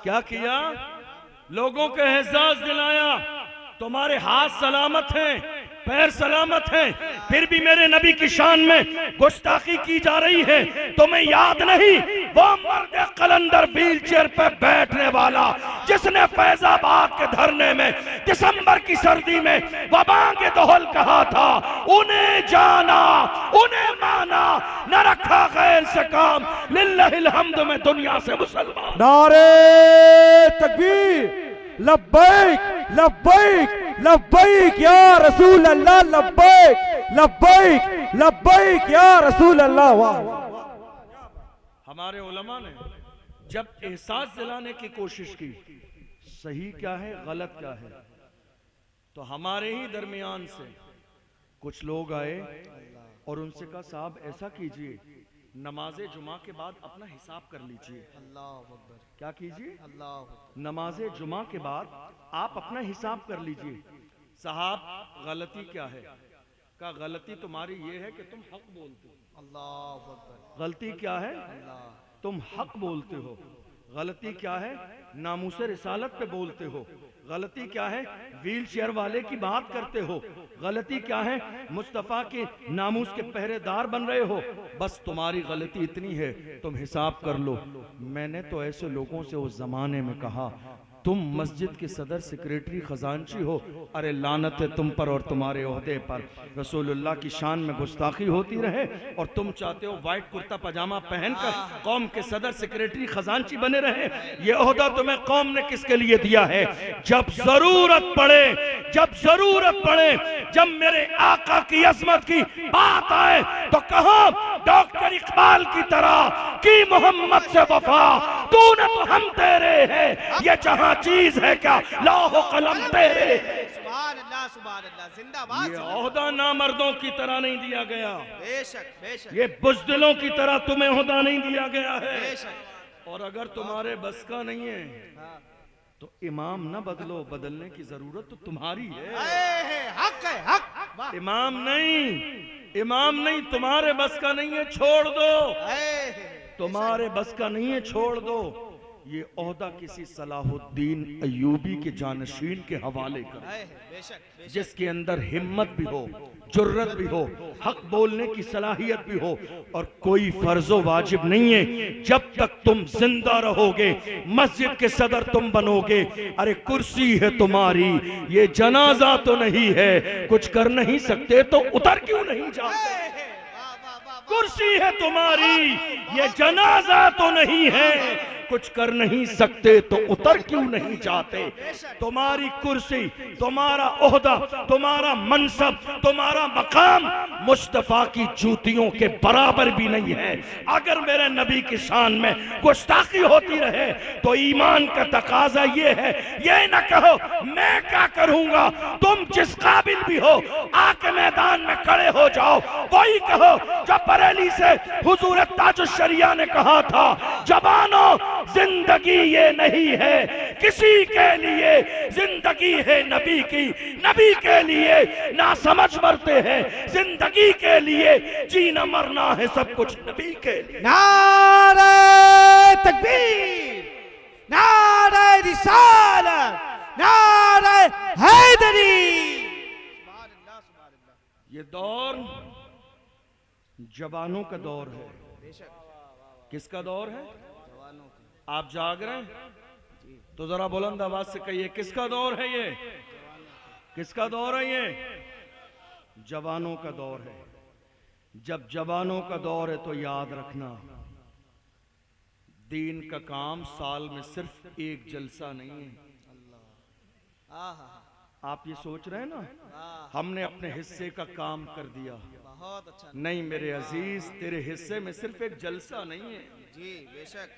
क्या किया? लोगों को एहसास दिलाया तुम्हारे हाथ सलामत हैं, पैर सलामत हैं, फिर भी मेरे नबी की शान में गुस्ताखी की जा रही है। तुम्हें याद नहीं वो मर्द कलंदर व्हील चेयर पे बैठने वाला जिसने फैजाबाद के धरने में दिसंबर की सर्दी में वबा के दोहल कहा था, उन्हें जाना उन्हें माना, न रखा गैर से काम, लिल्लाहिल हम्द में दुनिया से मुसलमान। नारे तकबीर, लब्बैक लब्बैक लब्बैक या रसूल अल्लाह, लब्बैक लब्बैक लब्बैक या रसूल अल्लाह। वाह! हमारे उलमा ने जब एहसास दिलाने की कोशिश की सही क्या है गलत क्या है, तो हमारे ही दरमियान से कुछ लोग आए और उनसे कहा साहब ऐसा कीजिए, नमाजे जुमा के बाद अपना हिसाब कर लीजिए। क्या कीजिए? नमाजे जुमा के बाद आप अपना हिसाब कर लीजिए। साहब गलती क्या है? का गलती तुम्हारी ये है कि तुम हक बोलते हो। गलती क्या है? तुम हक बोलते हो। गलती क्या है? नामूसे रिसालत पे बोलते हो। गलती क्या है? व्हील चेयर वाले की बात करते हो। गलती क्या है? मुस्तफा के नामूस के पहरेदार बन रहे हो। बस तुम्हारी गलती इतनी है, तुम हिसाब कर लो। मैंने तो ऐसे लोगों से उस जमाने में कहा तुम मस्जिद के सदर सेक्रेटरी खजांची हो, अरे लानत है तुम पर और तुम्हारे ओहदे पर। रसूलुल्लाह की शान में गुस्ताखी होती रहे और तुम चाहते हो वाइट कुर्ता पजामा पहनकर कौम के सदर सेक्रेटरी खजांची बने रहे। ये ओहदा तुम्हें कौम ने किसके लिए दिया है? जब जरूरत पड़े, जब जरूरत पड़े, जब मेरे आका की अजमत की बात आए तो कहो डॉक्टर इकबाल की तरह कि मोहम्मद से वफा तूने तो हम तेरे है, ये जहां चीज है क्या लौह कलम तेरे। सुभान अल्लाह, सुभान अल्लाह, जिंदाबाद। ये ओहदा नामर्दों की तरह नहीं दिया गया, बेशक बेशक। ये बुज़दिलों की तरह तुम्हें ओहदा नहीं दिया गया है। बेशक। और अगर तुम्हारे बस का नहीं है तो इमाम ना बदलो, बदलने की जरूरत तो तुम्हारी है। हक है, हक। वाह। इमाम नहीं, इमाम नहीं, तुम्हारे बस का नहीं है, छोड़ दो। तुम्हारे बस का नहीं है, छोड़ दो। ये ओहदा किसी सलाहुद्दीन अय्यूबी के जानशीन के हवाले कर, जिसके अंदर हिम्मत भी हो, जुर्रत भी हो, हक बोलने की सलाहियत भी हो, और कोई फर्जो वाजिब नहीं है। जब तक तुम जिंदा रहोगे मस्जिद के सदर तुम बनोगे। अरे कुर्सी है तुम्हारी, ये जनाजा तो नहीं है, कुछ कर नहीं सकते तो उतर क्यों नहीं जाते? कुर्सी है तुम्हारी, ये जनाजा तो नहीं है, कुछ कर नहीं सकते तो उतर क्यों नहीं जाते? तुम्हारी कुर्सी, तुम्हारा ओहदा, तुम्हारा मनसब, तुम्हारा मकाम मुस्तफा की जूतियों के बराबर भी नहीं है। अगर मेरे नबी की शान में गुस्ताखी होती रहे तो ईमान का तकाजा ये है, ये न कहो मैं क्या करूंगा, तुम जिस काबिल भी हो आके मैदान में खड़े हो जाओ। वही कहो जो बरेली से हुजूर ताजुश शरिया ने कहा था, जवानों जिंदगी ये नहीं है किसी के लिए, जिंदगी है नबी की, नबी के लिए ना समझ मरते हैं, जिंदगी के लिए जीना मरना है सब कुछ नबी के लिए। नारे तकबीर, नारे रिसालत, नारे हैदरी। ये दौर जवानों का दौर है। किसका दौर है? आप जाग रहे हैं तो जरा बुलंद आवाज से कहिए किसका दौर है ये? किसका दौर है ये? जवानों का दौर है। जब जवानों का दौर है तो याद रखना दीन का काम साल में सिर्फ एक जलसा नहीं है। आप ये सोच रहे हैं ना हमने अपने हिस्से का काम कर दिया, बहुत अच्छा। नहीं मेरे अजीज, तेरे हिस्से में सिर्फ एक जलसा नहीं है। जी बेशक,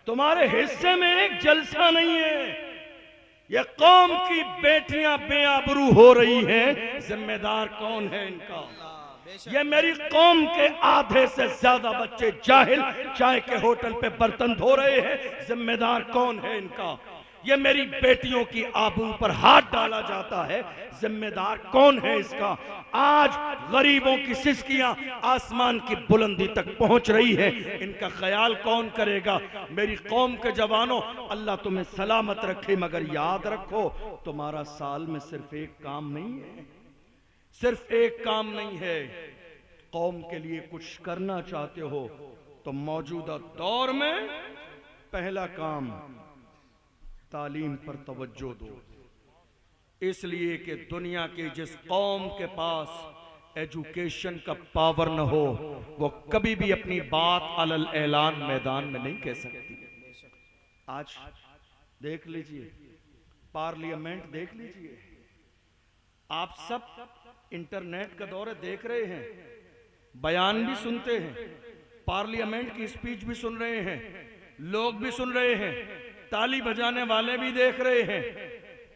तुम्हारे हिस्से में एक जलसा नहीं है। ये कौम की बेटियां बेआबरू हो रही हैं, जिम्मेदार कौन है इनका? ये मेरी कौम के आधे से ज्यादा बच्चे जाहिल चाय के होटल पे बर्तन धो रहे हैं, जिम्मेदार कौन है इनका? ये मेरी बेटियों की आबरू पर हाथ डाला जाता है, जिम्मेदार कौन है इसका? आज गरीबों की सिसकियां आसमान की बुलंदी तक पहुंच रही है, इनका ख्याल कौन करेगा? मेरी कौम के जवानों, अल्लाह तुम्हें सलामत रखे, मगर याद रखो तुम्हारा साल में सिर्फ एक काम नहीं है, सिर्फ एक काम नहीं है। कौम के लिए कुछ करना चाहते हो तो मौजूदा दौर में पहला काम तालीम पर तवज्जो दो, इसलिए कि दुनिया की जिस कौम के पास एजुकेशन का पावर न हो वो कभी भी अपनी बात अलल ऐलान मैदान में नहीं कह सकती। आज देख लीजिए, पार्लियामेंट देख लीजिए, आप सब इंटरनेट का दौर देख रहे हैं, बयान भी सुनते हैं, पार्लियामेंट की स्पीच भी सुन रहे हैं, लोग भी सुन रहे हैं, ताली बजाने वाले भी देख रहे हैं।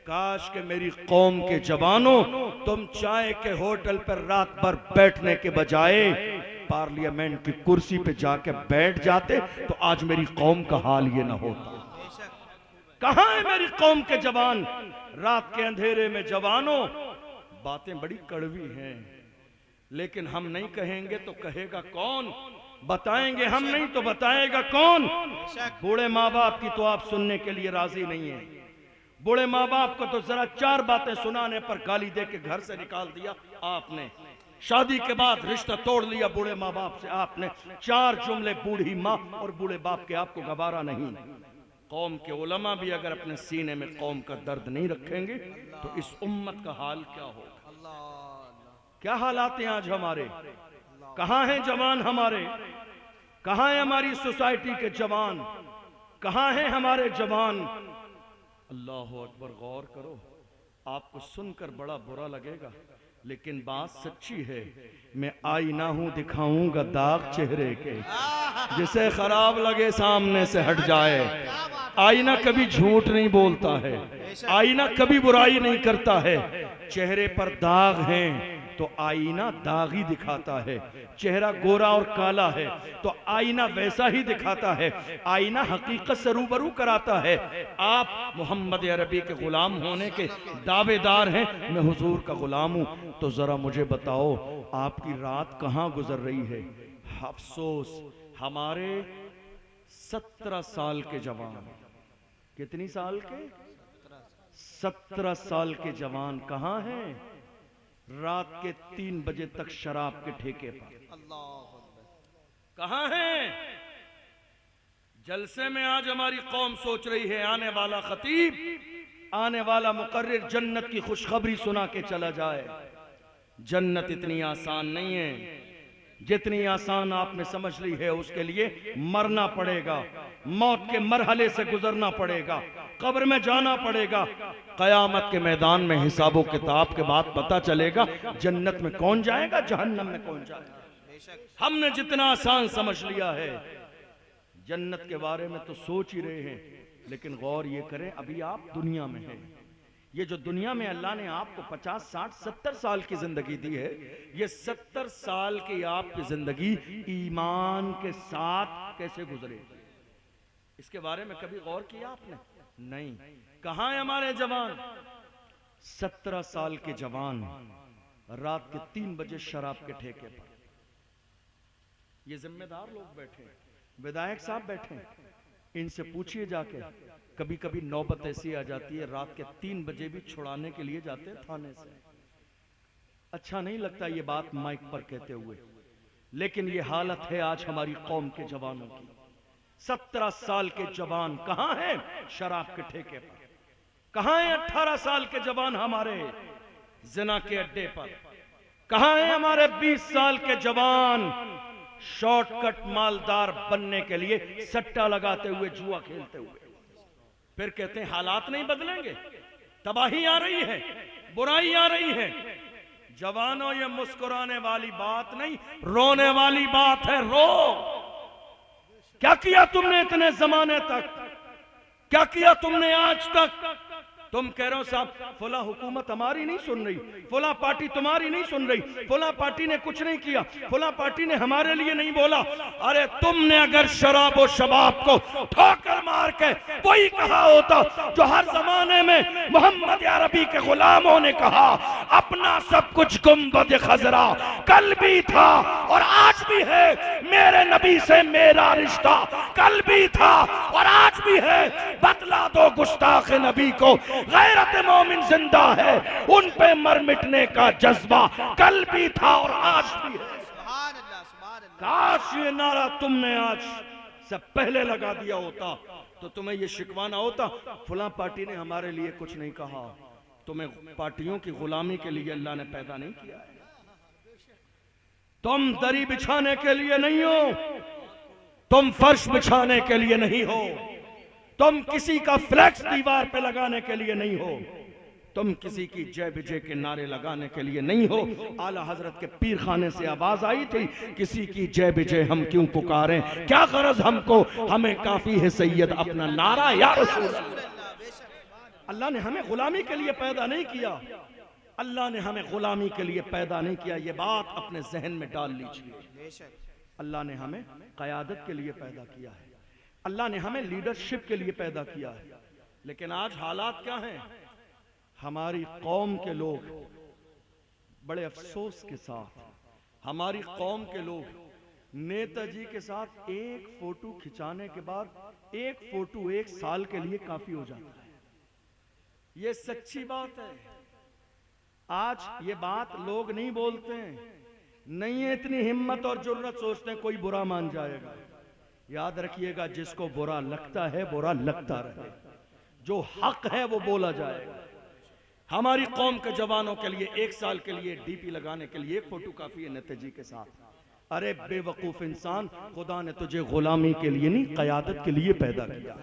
काश के मेरी कौम के जवानों, तुम चाय के होटल पर रात भर बैठने के बजाय पार्लियामेंट की कुर्सी पे जाके बैठ जाते तो आज मेरी कौम का हाल ये ना होता। कहां है मेरी कौम के जवान? रात के अंधेरे में जवानों, बातें बड़ी कड़वी हैं, लेकिन हम नहीं कहेंगे तो कहेगा कौन? बताएंगे हम नहीं तो बताएगा कौन? बूढ़े माँ बाप की तो आप सुनने के लिए राजी नहीं है। बूढ़े माँ बाप को तो जरा चार बातें सुनाने पर गाली दे के घर से निकाल दिया आपने। शादी के बाद रिश्ता तोड़ लिया बूढ़े माँ बाप से आपने। चार जुमले बूढ़ी माँ और बूढ़े बाप के आपको गवारा नहीं। कौम के उलमा भी अगर अपने सीने में कौम का दर्द नहीं रखेंगे तो इस उम्मत का हाल क्या होगा? क्या हालात हैं आज हमारे? कहां हैं जवान हमारे? कहां है हमारी सोसाइटी के जवान? कहां हैं हमारे जवान? अल्लाह अकबर, गौर करो। आपको सुनकर बड़ा बुरा लगेगा लेकिन बात सच्ची है। मैं आईना हूं, दिखाऊंगा दाग चेहरे के, जिसे खराब लगे सामने से हट जाए। आईना कभी झूठ नहीं बोलता है, आईना कभी बुराई नहीं करता है। चेहरे पर दाग हैं तो आईना दाग ही दिखाता है। चेहरा गोरा और काला है तो आईना वैसा ही दिखाता है। आईना हकीकत से रूबरू कराता है। आप मोहम्मद अरबी के गुलाम होने के दावेदार हैं, मैं हुजूर का गुलाम हूं, तो जरा मुझे बताओ आपकी रात कहां गुजर रही है? अफसोस, हमारे 17 साल के जवान, कितनी साल के? 17 साल के जवान कहां हैं? रात के 3 बजे तक शराब के ठेके पर। कहां हैं? जलसे में आज हमारी कौम सोच रही है आने वाला खतीब, आने वाला मुकर्रिर जन्नत की खुशखबरी सुना के चला जाए। जन्नत इतनी आसान नहीं है जितनी आसान आपने समझ ली है। उसके लिए मरना पड़ेगा, मौत के मरहले से गुजरना पड़ेगा, कब्र में जाना पड़ेगा। कयामत के मैदान में हिसाबो किताब के बाद पता चलेगा जन्नत में कौन जाएगा, जहन्नम में कौन जाएगा। हमने जितना आसान समझ लिया है जन्नत के बारे में तो सोच ही रहे हैं, लेकिन गौर ये करें अभी आप दुनिया में हैं। ये जो दुनिया में अल्लाह ने आपको 50, 60, 70 साल की जिंदगी दी है, ये 70 साल की आपकी जिंदगी ईमान के साथ कैसे गुजरे, इसके बारे में कभी गौर किया आपने? नहीं। कहां है हमारे जवान? 17 साल के जवान रात के 3 बजे शराब के ठेके पर। ये जिम्मेदार लोग बैठे हैं, विधायक साहब बैठे हैं, इनसे पूछिए जाके। कभी कभी नौबत ऐसी आ जाती है रात के 3 बजे भी छुड़ाने के लिए जाते हैं थाने से। अच्छा नहीं लगता ये बात माइक पर कहते हुए, लेकिन ये हालत है आज हमारी कौम के जवानों की। 17 साल के जवान कहां हैं? शराब के ठेके पर। कहां हैं 18 साल के जवान हमारे जिना के अड्डे पर? कहां हैं हमारे 20 साल के जवान शॉर्टकट मालदार बनने के लिए सट्टा लगाते हुए, जुआ खेलते हुए? फिर कहते हैं हालात नहीं बदलेंगे, तबाही आ रही है, बुराई आ रही है। जवानों, ये मुस्कुराने वाली बात नहीं, रोने वाली बात है। रो। क्या किया तुमने इतने जमाने तक? क्या किया तुमने आज तक? तुम कह रहे हो साहब फला हुकूमत हमारी नहीं सुन रही, फला पार्टी तुम्हारी नहीं सुन रही, फला पार्टी ने कुछ नहीं किया, फला पार्टी ने हमारे लिए नहीं बोला। अरे तुमने अगर शराब और शबाब को ठोकर मार के वही कहा होता जो हर जमाने में मोहम्मद अरबी के गुलामों ने कहा, अपना सब कुछ गुंबद खजरा कल भी था और आज भी है, मेरे नबी से मेरा रिश्ता कल भी था और आज भी है, बतला दो गुस्ताख नबी को गैरत मोमिन जिंदा है, उन पे मर मिटने का जज्बा कल भी था और आज भी है। सुभान अल्लाह, सुभान अल्लाह। काश ये नारा तुमने आज से पहले लगा दिया होता तो तुम्हें ये शिकवाना होता फलां पार्टी ने हमारे लिए कुछ नहीं कहा। तुम्हें पार्टियों की गुलामी के लिए अल्लाह ने पैदा नहीं किया है। तुम दरी बिछाने के लिए नहीं हो, तुम फर्श बिछाने के लिए नहीं हो, तुम किसी का फ्लैक्स दीवार पे लगाने के लिए नहीं हो, तुम किसी की जय विजय के नारे लगाने के लिए नहीं हो। आला हजरत के पीर खाने से आवाज आई थी, किसी की जय विजय हम क्यों पुकारें, क्या गरज हमको, हमें काफी है सैयद अपना नारा या रसूल। अल्लाह ने हमें गुलामी के लिए पैदा नहीं किया, अल्लाह ने हमें गुलामी के लिए पैदा नहीं किया। ये बात अपने जहन में डाल लीजिए। अल्लाह ने हमें क़यादत के लिए पैदा किया है, अल्लाह ने हमें लीडरशिप के लिए पैदा किया है। लेकिन आज हालात क्या हैं, हमारी कौम के लोग बड़े अफसोस के साथ, हमारी कौम के लोग नेताजी के साथ एक फोटो खिंचाने के बाद एक फोटो एक साल के लिए काफी हो जाता है। ये सच्ची बात है। आज ये बात लोग नहीं बोलते हैं, नहीं है इतनी हिम्मत और जुर्रत, सोचते हैं कोई बुरा मान जाएगा। याद रखिएगा, जिसको बुरा लगता है बुरा लगता रहे, जो हक है वो बोला जाएगा। हमारी कौम के जवानों के लिए एक साल के लिए डीपी लगाने के लिए एक फोटो काफी है नेताजी के साथ। अरे बेवकूफ इंसान, खुदा ने तुझे गुलामी के लिए नहीं क़यादत के लिए पैदा किया।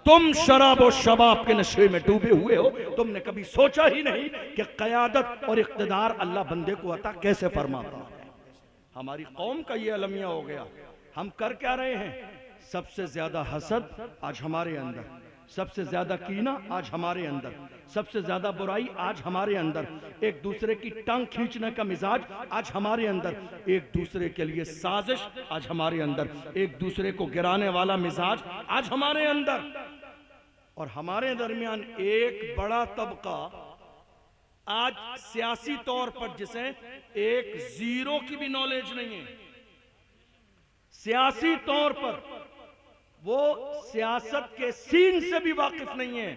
तुम शराब और शबाब के नशे में डूबे हुए हो, तुमने कभी सोचा ही नहीं कि क़यादत और इक़्तिदार अल्लाह बंदे को अता कैसे फरमाता है। हमारी कौम का ये अलमिया हो गया। हम कर क्या रहे हैं, सबसे ज्यादा हसद आज हमारे अंदर, सबसे ज्यादा कीना आज हमारे अंदर, सबसे ज्यादा बुराई आज हमारे अंदर, एक दूसरे की टांग खींचने का मिजाज आज हमारे अंदर, एक दूसरे के लिए साजिश आज हमारे अंदर, एक दूसरे को गिराने वाला मिजाज आज हमारे अंदर। और हमारे दरमियान एक बड़ा तबका आज सियासी तौर पर, जिसे एक जीरो की भी नॉलेज नहीं है, सियासी तौर पर वो सियासत के सीन से भी वाकिफ नहीं है,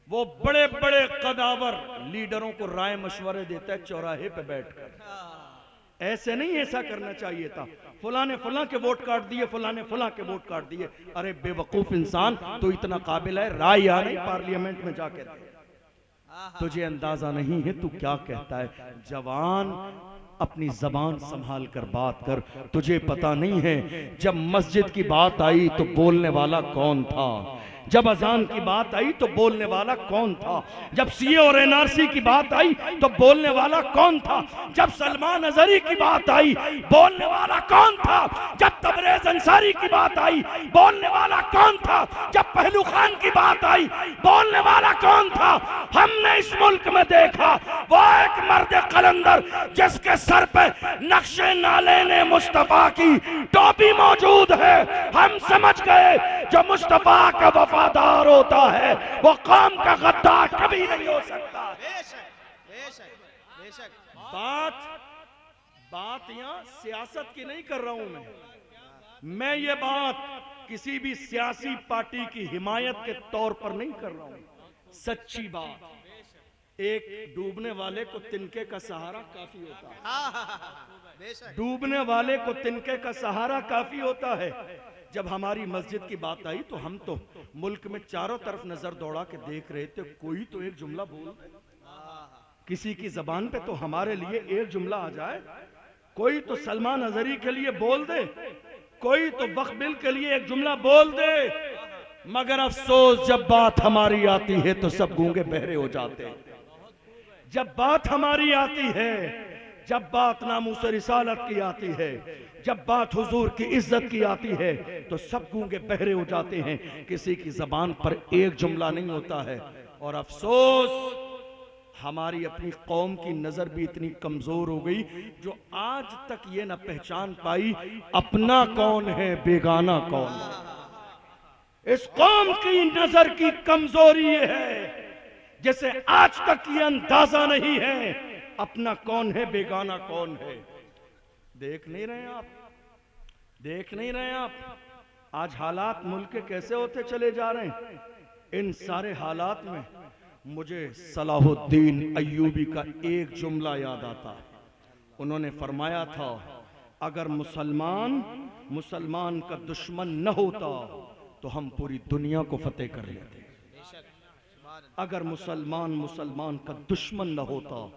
वो बड़े बड़े कदावर लीडरों को राय मशवरे देता है चौराहे पे बैठकर। ऐसे नहीं, ऐसा करना चाहिए था, फलां ने फलां के वोट काट दिए, फलां ने फलां के वोट काट दिए। अरे बेवकूफ इंसान, तो इतना काबिल है राय आ रही पार्लियामेंट में जाकर, तुझे अंदाजा नहीं है तू क्या कहता है। जवान, अपनी जबान संभाल कर बात कर। तुझे पता नहीं है जब मस्जिद की बात आई तो बोलने वाला कौन था, जब अजान की बात आई तो बोलने वाला कौन था, जब सीए और एनआरसी की बात आई तो बोलने वाला कौन था, जब सलमान अजहरी की बात आई बोलने वाला कौन था, जब तबरेज अंसारी की बात आई बोलने वाला कौन था, जब पहलू खान की बात आई बोलने वाला कौन था। हमने इस मुल्क में देखा वो एक मर्द कलंदर जिसके सर पे नक्शे नाले ने मुस्तफा की टोपी मौजूद है। हम समझ गए जो मुस्तफा का वफादार होता है वो कौम का गद्दार कभी नहीं हो सकता। बात यहाँ सियासत की नहीं कर रहा हूं मैं ये बात किसी भी सियासी पार्टी की हिमायत के तौर पर नहीं कर रहा हूं। सच्ची बात, एक डूबने वाले को तिनके का सहारा काफी होता है, डूबने वाले को तिनके का सहारा काफी होता है। जब हमारी मस्जिद की बात आई तो हम तो मुल्क में चारों तरफ नजर दौड़ा के देख रहे थे, कोई तो एक जुमला बोल, किसी की जबान पे तो हमारे लिए एक जुमला आ जाए, कोई तो सलमान अजहरी के लिए बोल दे, कोई तो बखबिल के लिए एक जुमला बोल दे। मगर अफसोस जब बात हमारी आती है तो सब गूंगे बहरे हो जाते हैं। जब बात हमारी आती है, जब बात नामूस रिसालत की आती है, जब बात हुजूर की इज्जत की आती है तो सब गूंगे बहरे हो जाते हैं। किसी की जबान पर एक जुमला नहीं होता है, और अफसोस हमारी अपनी कौम की नजर भी इतनी कमजोर हो गई जो आज तक ये न पहचान पाई अपना कौन है बेगाना कौन है। इस कौम की नजर की कमजोरी ये है जैसे आज तक ये अंदाजा नहीं है अपना कौन है बेगाना कौन है। देख नहीं रहे आप, देख नहीं रहे आप आज हालात मुल्क के कैसे होते चले जा रहे हैं। इन सारे हालात में मुझे सलाहुद्दीन अय्यूबी का एक जुमला याद आता है। उन्होंने फरमाया था अगर मुसलमान का दुश्मन न होता तो हम पूरी दुनिया को फतेह कर लेते। अगर मुसलमान का दुश्मन न होता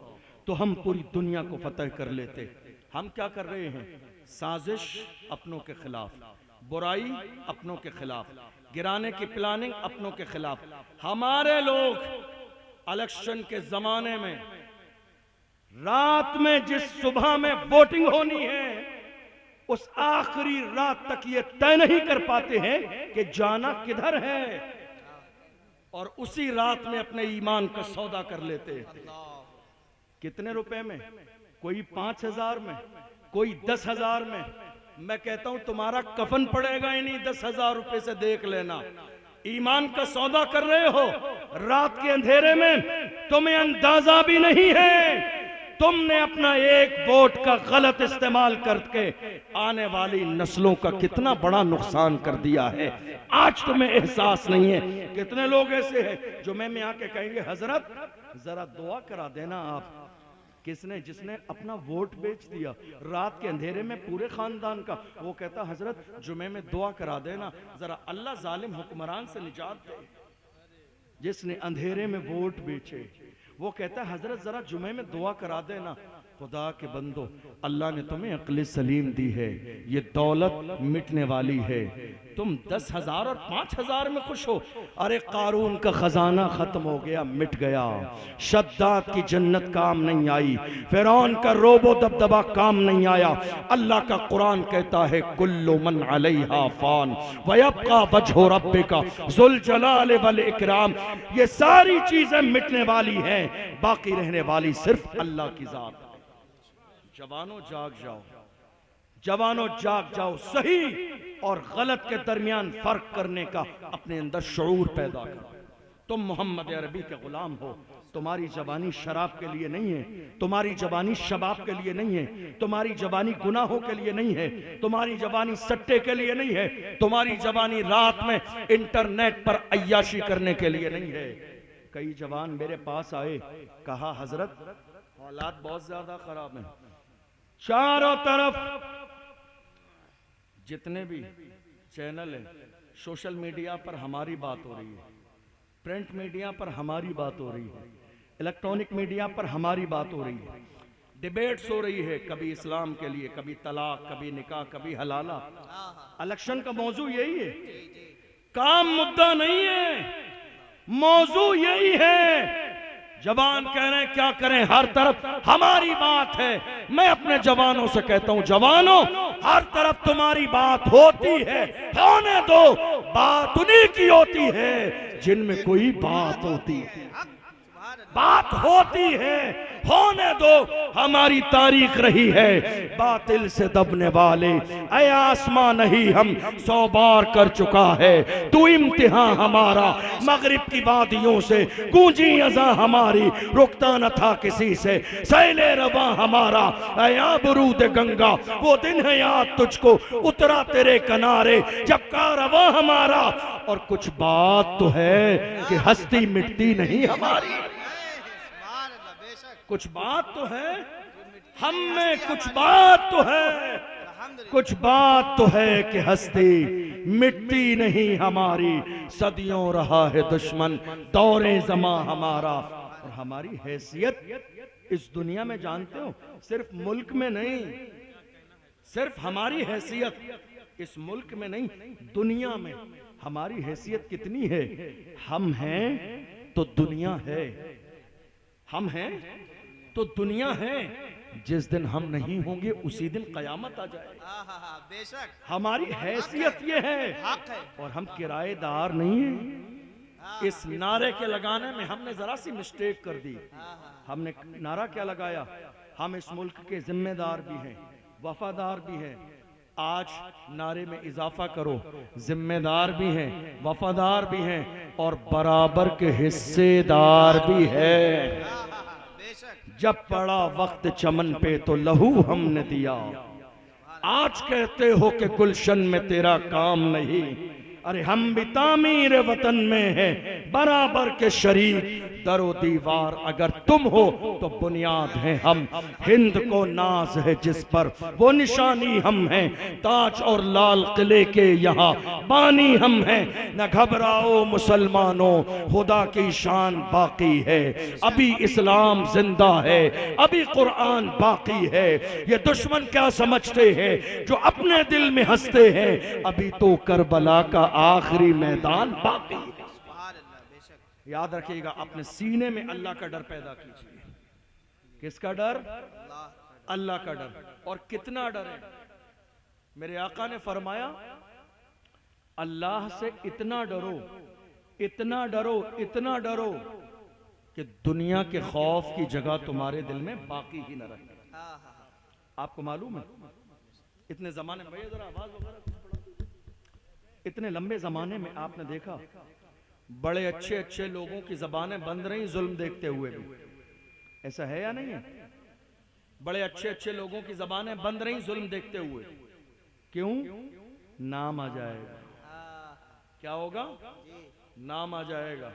तो हम पूरी दुनिया को फतेह कर लेते। हम क्या कर रहे हैं? साजिश अपनों के खिलाफ, बुराई अपनों के खिलाफ, गिराने की प्लानिंग अपनों के खिलाफ। हमारे लोग इलेक्शन के जमाने में रात में जिस सुबह में वोटिंग होनी है उस आखिरी रात तक ये तय नहीं कर पाते हैं कि जाना किधर है और उसी रात में अपने ईमान का सौदा कर लेते हैं। कितने रुपए में? कोई 5,000 में, कोई 10,000 में। मैं कहता हूं तुम्हारा कफन पड़ेगा ही नहीं 10,000 रुपए से, देख लेना। ईमान का सौदा कर रहे हो रात के अंधेरे में, तुम्हें अंदाजा भी नहीं है तुमने अपना एक वोट का गलत इस्तेमाल करके आने वाली नस्लों का कितना बड़ा नुकसान कर दिया है। आज तुम्हें एहसास नहीं है। कितने लोग ऐसे हैं जो मैं आके कहेंगे हजरत जरा दुआ करा देना आप। किसने? जिसने अपना वोट बेच दिया रात के अंधेरे में पूरे खानदान का। वो कहता हजरत जुमे में दुआ करा देना जरा अल्लाह जालिम हुक्मरान से निजात दे। जिसने अंधेरे में वोट बेचे वो कहता है हजरत जरा जुमे में दुआ करा देना। खुदा के बंदो अल्लाह ने तुम्हें अक्ल सलीम दी है, ये दौलत मिटने वाली है। तुम 10,000 और 5,000 में खुश हो। अरे कारून का खजाना खत्म हो गया, मिट गया। शद्दाद की जन्नत काम नहीं आई, फिरौन का रोबो दबदबा काम नहीं आया। अल्लाह का कुरान कहता है कुल्लु मन अलैहा फान व यबका वजहु रब्बिका ज़ुल जलाल वल इकराम। ये सारी चीजें मिटने वाली हैं, बाकी रहने वाली सिर्फ अल्लाह की जात। जवानों जाग जाओ, जवानों जाग जाओ। सही और गलत के दरमियान फर्क करने का अपने अंदर शऊर पैदा करो। तुम मोहम्मद अरबी के गुलाम हो। तुम्हारी जवानी शराब के लिए नहीं है, तुम्हारी जवानी शबाब के लिए नहीं है, तुम्हारी जवानी गुनाहों के लिए नहीं है, तुम्हारी जवानी सट्टे के लिए नहीं है, तुम्हारी जवानी रात में इंटरनेट पर अय्याशी करने के लिए नहीं है। कई जवान मेरे पास आए, कहा हजरत हालात बहुत ज्यादा खराब हैं, चारों तरफ जितने भी चैनल हैं सोशल मीडिया पर हमारी बात हो रही है, प्रिंट मीडिया पर हमारी बात हो रही है, इलेक्ट्रॉनिक मीडिया पर हमारी बात हो रही है, डिबेट्स हो रही है, कभी इस्लाम के लिए, कभी तलाक, कभी निकाह, कभी हलाला। इलेक्शन का मौजू यही है, काम मुद्दा नहीं है, मौजू यही है। जवान कह रहे हैं क्या करें, हर तरफ हमारी बात है। मैं अपने जवानों से कहता हूं जवानों हर तरफ तुम्हारी बात होती है, होने दो। बात उन्हीं की होती है जिनमें कोई बात होती है, बात होती है, होने दो। हमारी तारीख रही है बातिल से दबने वाले, ऐ आसमां नहीं हम 100 बार कर चुका है तू इम्तिहान हमारा। मगरिब की वादियों से गूंजी अज़ां हमारी, रुकता न था किसी से सैले रवा हमारा। ऐ आबरूद गंगा वो दिन है याद तुझको, उतरा तेरे किनारे जब कारवां हमारा। और कुछ बात तो है कि हस्ती मिटती नहीं हमारी, कुछ बात तो है हम में, कुछ बात तो है, कुछ बात तो है कि हस्ती मिटती नहीं हमारी। सदियों रहा है दुश्मन दौरे ज़मां हमारा। और हमारी हैसियत इस दुनिया में जानते हो, सिर्फ मुल्क में नहीं, सिर्फ हमारी हैसियत इस मुल्क में नहीं, दुनिया में हमारी हैसियत कितनी है। हम हैं तो दुनिया है, हम हैं तो दुनिया है। जिस दिन हम नहीं होंगे उसी दिन कयामत आ जाए। बेशक हमारी हैसियत ये है, हक है। और हम किराएदार नहीं हैं, इस नारे के लगाने में हमने जरा सी मिस्टेक कर दी। हमने नारा क्या लगाया, हम इस मुल्क के जिम्मेदार भी हैं, वफादार भी हैं। आज नारे में इजाफा करो, जिम्मेदार भी हैं, वफादार भी हैं और बराबर के हिस्सेदार भी है। जब पड़ा वक्त चमन पे तो लहू हमने दिया, आज कहते हो कि गुलशन में तेरा काम नहीं। अरे हम भी तामीर वतन में हैं, बराबर के शरीक। दरो दीवार अगर तुम हो तो बुनियाद है हम। हिंद को नाज है जिस पर वो निशानी हम हैं। ताज और लाल किले के यहाँ बानी हम हैं। न घबराओ मुसलमानों, खुदा की शान बाकी है। अभी इस्लाम जिंदा है, अभी कुरान बाकी है। ये दुश्मन क्या समझते हैं जो अपने दिल में हंसते हैं, अभी तो करबला का आखिरी मैदान बाकी है। याद रखिएगा, अपने सीने में अल्लाह का डर पैदा कीजिए। किसका डर? अल्लाह का डर। और कितना डर है? मेरे आका ने फरमाया, अल्लाह से इतना डरो, इतना डरो, इतना डरो कि दुनिया के खौफ की जगह तुम्हारे दिल में बाकी ही न रहे। आपको मालूम है इतने जमाने में, भैया जरा आवाज वगैरह, इतने लंबे जमाने में आपने देखा बड़े अच्छे अच्छे लोगों की जबानें बंद रही जुल्म देखते हुए भी। ऐसा है या नहीं है? बड़े अच्छे अच्छे लोगों की जबानें बंद रही जुल्म देखते हुए। क्यों? नाम आ जाएगा। क्या होगा? नाम आ जाएगा।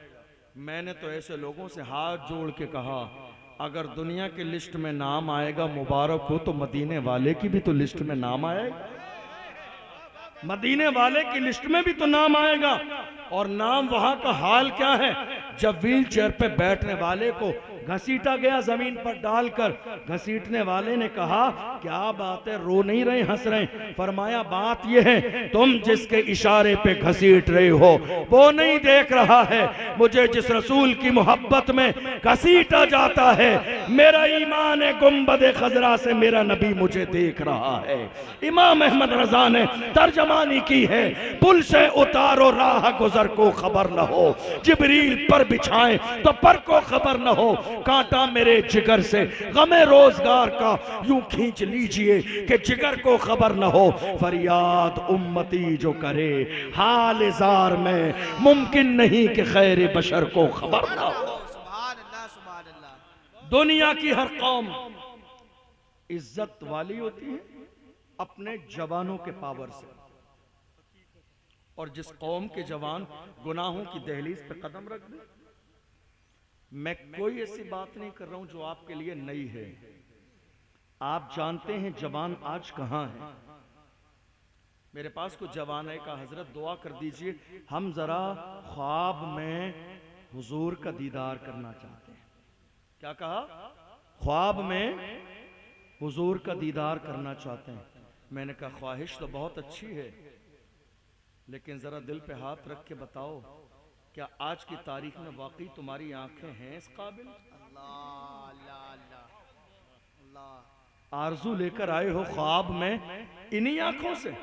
मैंने तो ऐसे लोगों से हाथ जोड़ के कहा, अगर दुनिया की लिस्ट में नाम आएगा मुबारक हो, तो मदीने वाले की भी तो लिस्ट में नाम आएगा। मदीने वाले की लिस्ट में भी तो नाम आएगा। और नाम वहां का हाल क्या है? जब व्हील चेयर पे बैठने वाले को घसीटा गया जमीन पर डालकर, घसीटने वाले ने कहा, क्या बात है, रो नहीं रहे, हंस रहे? फरमाया, बात यह है तुम जिसके इशारे पे घसीट रहे हो वो नहीं देख रहा है। मुझे जिस रसूल की मोहब्बत में घसीटा जाता है, मेरा ईमान है गुंबद खजरा से मेरा नबी मुझे देख रहा है। इमाम अहमद रजा ने तर्जमानी की है, पुल से उतारो राह गुजर को खबर न हो, जिब्रील पर बिछाए तो पर को खबर न हो। कांटा मेरे जिगर से गमे रोजगार का यूं खींच लीजिए कि जिगर को खबर न हो। फरियाद उम्मती जो करे हाल जार में, मुमकिन नहीं कि खैर बशर को खबर न हो। दुनिया की हर कौम इज्जत वाली होती है अपने जवानों के पावर से, और जिस कौम के जवान गुनाहों की दहलीज पे कदम रख दे। मैं कोई ऐसी बात नहीं कर रहा हूं जो आपके लिए नई है। आप जानते हैं जवान आज कहां है। मेरे पास कुछ जवान है, कहा हजरत दुआ कर दीजिए, हम जरा ख्वाब में हुजूर का दीदार करना चाहते हैं। क्या कहा? ख्वाब में हुजूर का दीदार करना चाहते हैं। मैंने कहा ख्वाहिश तो बहुत अच्छी है, लेकिन जरा दिल पे हाथ रख के बताओ, क्या आज की तारीख में वाकई तुम्हारी आंखें हैं इस काबिल? आरजू लेकर आए हो ख्वाब में इन्हीं आंखों से,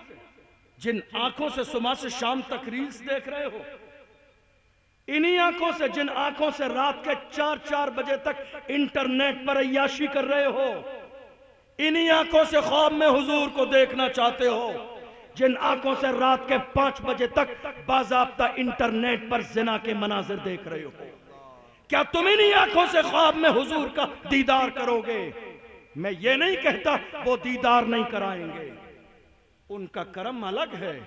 जिन आंखों से सुबह से शाम तक रील्स देख रहे हो, इन्हीं आंखों से, जिन आंखों से रात के 4-4 बजे तक इंटरनेट पर अय्याशी कर रहे हो, इन्हीं आंखों से ख्वाब में हुजूर को देखना चाहते हो, जिन आंखों से रात के 5 बजे तक बाज़ाब्ता इंटरनेट पर जिना के मनाजिर देख रहे हो। क्या तुम इन्हीं आंखों से ख्वाब में हुजूर का दीदार करोगे? मैं ये नहीं कहता वो दीदार नहीं कराएंगे, उनका करम अलग है,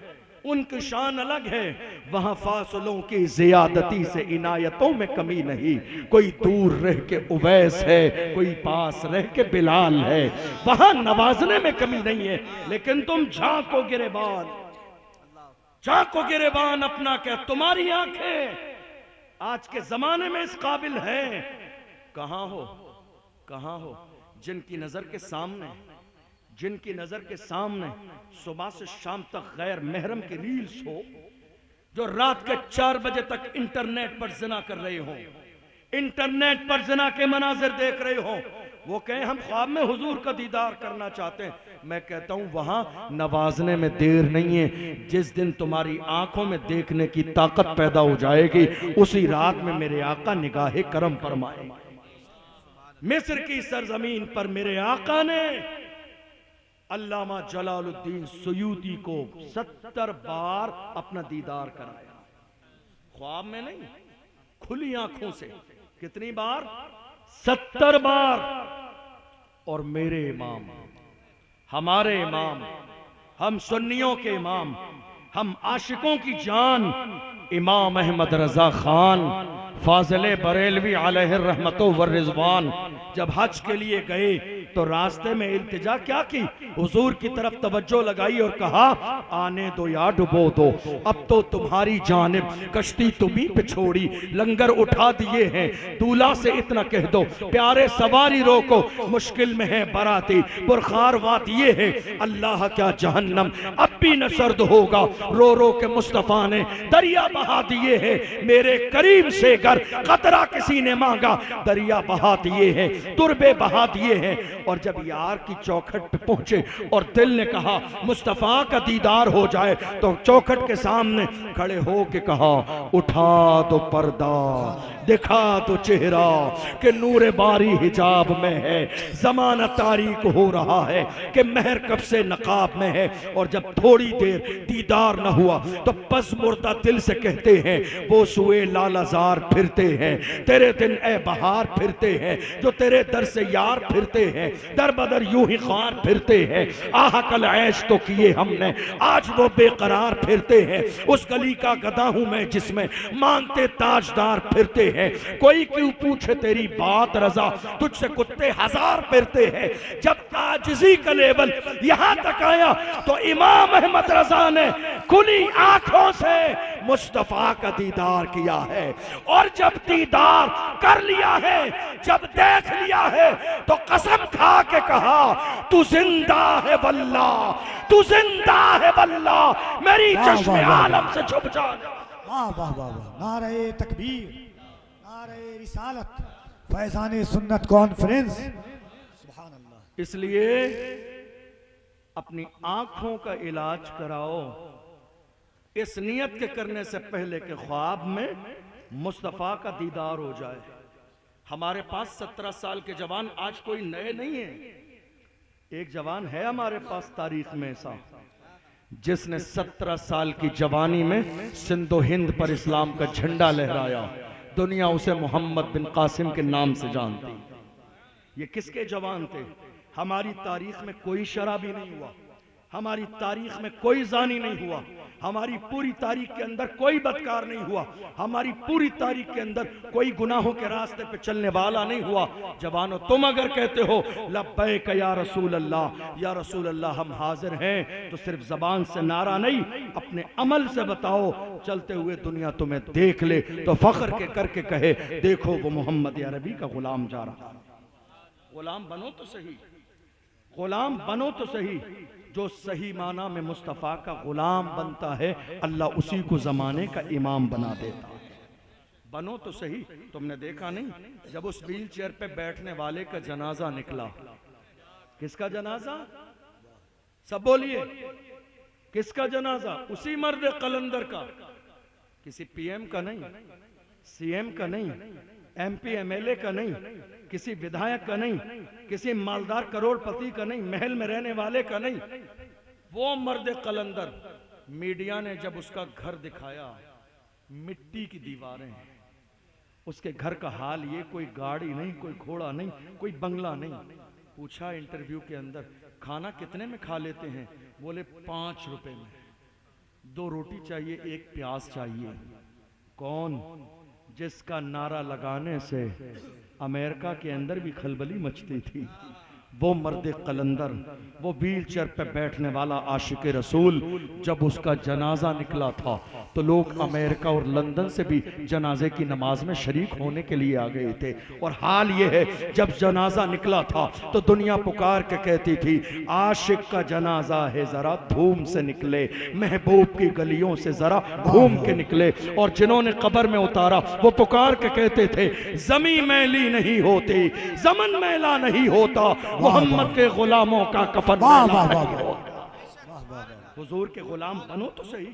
उनकी शान अलग है। वहां फासलों की जियादती से इनायतों में कमी नहीं। कोई दूर रह के उवैस है, कोई पास रह के बिलाल है, वहां नवाजने में कमी नहीं है। लेकिन तुम झांको गिरेबान, झांको गिरेबान अपना, क्या तुम्हारी आंखें आज के जमाने में इस काबिल है? कहां हो, कहां हो? जिनकी नजर के सामने, जिनकी नजर के सामने सुबह से शाम तक गैर महरम की रील्स हो, जो रात के 4 बजे तक इंटरनेट पर जिना कर रहे हो, इंटरनेट पर जिना के मनाजिर देख रहे हो, वो कहें हम ख्वाब में हुजूर का दीदार करना चाहते हैं, मैं कहता हूं वहां नवाजने में देर नहीं है। जिस दिन तुम्हारी आंखों में देखने की ताकत पैदा हो जाएगी, उसी रात में मेरे आका निगाहे करम फरमाए। मिस्र की सरजमीन पर मेरे आका ने अल्लामा जलालुद्दीन सुयूती को 70 बार अपना दीदार कराया, ख्वाब में नहीं, खुली आंखों से। कितनी बार? 70 बार। और मेरे इमाम, हमारे इमाम, हम सुन्नियों के इमाम, हम आशिकों की जान इमाम अहमद रजा खान फाजिल बरेलवी अलैहि रहमतो व रिजवान जब हज के लिए गए तो रास्ते में इल्तिजा क्या की, हुजूर की तरफ तवज्जो लगाई और कहा आने दो या डुबो दो, अब तो तुम्हारी जानिब कश्ती तुम्ही पे छोड़ी, लंगर उठा दिए हैं, दूल्हा से इतना कह दो प्यारे सवारी रोको, मुश्किल में है बराती, पुरखार वात ये है, अल्लाह क्या जहन्नम अब भी न सर्द होगा, रो रो के मुस्तफा ने दरिया बहा दिए हैं, मेरे करीम से गर कतरा किसी ने मांगा, दरिया बहा दिए हैं, तुरबे बहा दिए हैं। और जब यार की चौखट पे पहुंचे और दिल ने कहा मुस्तफा का दीदार हो जाए, तो चौखट के सामने खड़े हो के कहा उठा दो पर्दा, दिखा दो चेहरा कि नूरे बारी हिजाब में है, जमाना तारीक हो रहा है कि महर कब से नकाब में है। और जब थोड़ी देर दीदार न हुआ तो बस मुर्दा दिल से कहते हैं वो सुए लालाजार फिरते हैं, तेरे दिन ए बहार फिरते हैं, जो तेरे दर से यार फिरते हैं, दर बदर यूं ही ख्वार फिरते हैं, आह कल ऐश तो किए हमने, आज वो बेकरार फिरते हैं, उस गली का गधा हूं मैं जिसमें मांगते ताजदार फिरते हैं, कोई क्यों पूछे तेरी बात रजा, तुझसे कुत्ते हजार फिरते हैं। जब आजिज़ी का लेवल यहां तक आया तो इमाम अहमद रजा ने खुली आंखों से मुस्तफा का दीदार किया है, और जब दीदार कर लिया है, जब देख लिया है, तो कसम खा के कहा तू जिंदा है वल्लाह, तू जिंदा है वल्लाह, मेरी चश्मे आलम से छुप जा। वाह वाह वाह वाह, नारे तकबीर, नारे रिसालत, फैजाने सुन्नत कॉन्फ्रेंस, सुभान अल्लाह। इसलिए अपनी आंखों का इलाज कराओ, इस नियत के करने से पहले के ख्वाब में मुस्तफा का दीदार हो जाए। हमारे पास 17 साल के जवान आज कोई नए नहीं है। एक जवान है हमारे पास तारीख में ऐसा, जिसने 17 साल की जवानी में सिंधु हिंद पर इस्लाम का झंडा लहराया, दुनिया उसे मोहम्मद बिन कासिम के नाम से जानती। ये किसके जवान थे? हमारी तारीख में कोई शराबी नहीं हुआ, हमारी तारीख में कोई जानी नहीं हुआ, हमारी पूरी तारीख के अंदर कोई बदकार नहीं हुआ, हमारी पूरी तारीख के अंदर कोई गुनाहों के रास्ते पे चलने वाला नहीं हुआ। जवानों, तुम अगर कहते हो लब्बैक या रसूल अल्लाह हम हाजिर हैं, तो सिर्फ जबान से नारा नहीं, अपने अमल से बताओ, चलते हुए दुनिया तुम्हें देख ले तो फख्र के करके कहे देखो वो मोहम्मद अरबी का गुलाम जा रहा। गुलाम बनो तो सही, गुलाम बनो तो सही। जो सही माना में मुस्तफ़ा का गुलाम बनता है, अल्लाह उसी को जमाने का इमाम बना देता है। बनो तो सही। तुमने देखा नहीं जब उस व्हील चेयर पे बैठने वाले का जनाजा निकला, किसका जनाजा? सब बोलिए, किसका जनाजा? उसी मर्द कलंदर का, किसी पीएम का नहीं, सीएम का नहीं, एमपी एमएलए का नहीं, किसी विधायक का नहीं, किसी मालदार करोड़पति का नहीं, महल में रहने वाले का नहीं, वो मर्द कलंदर। मीडिया ने जब उसका घर दिखाया, मिट्टी की दीवारें, उसके घर का हाल ये, कोई गाड़ी नहीं, कोई घोड़ा नहीं, कोई बंगला नहीं। पूछा इंटरव्यू के अंदर खाना कितने में खा लेते हैं? बोले 5 रुपए में, 2 रोटी चाहिए, 1 प्याज चाहिए। कौन? जिसका नारा लगाने से अमेरिका के अंदर भी खलबली मचती थी, वो मर्द कलंदर, वो व्हील चेयर पे बैठने वाला आशिक रसूल, जब उसका जनाजा निकला था तो लोग अमेरिका और लंदन से भी जनाजे की नमाज में शरीक होने के लिए आ गए थे। और हाल ये है, जब जनाजा निकला था तो दुनिया पुकार के कहती थी आशिक का जनाजा है, जरा धूम से निकले, महबूब की गलियों से जरा घूम के निकले। और जिन्होंने कब्र में उतारा वो पुकार के कहते थे जमी मैली नहीं होती, जमन मैला नहीं होता, मोहम्मद के गुलामों का कफन मैला नहीं होता। हुजूर के गुलाम बनो तो सही।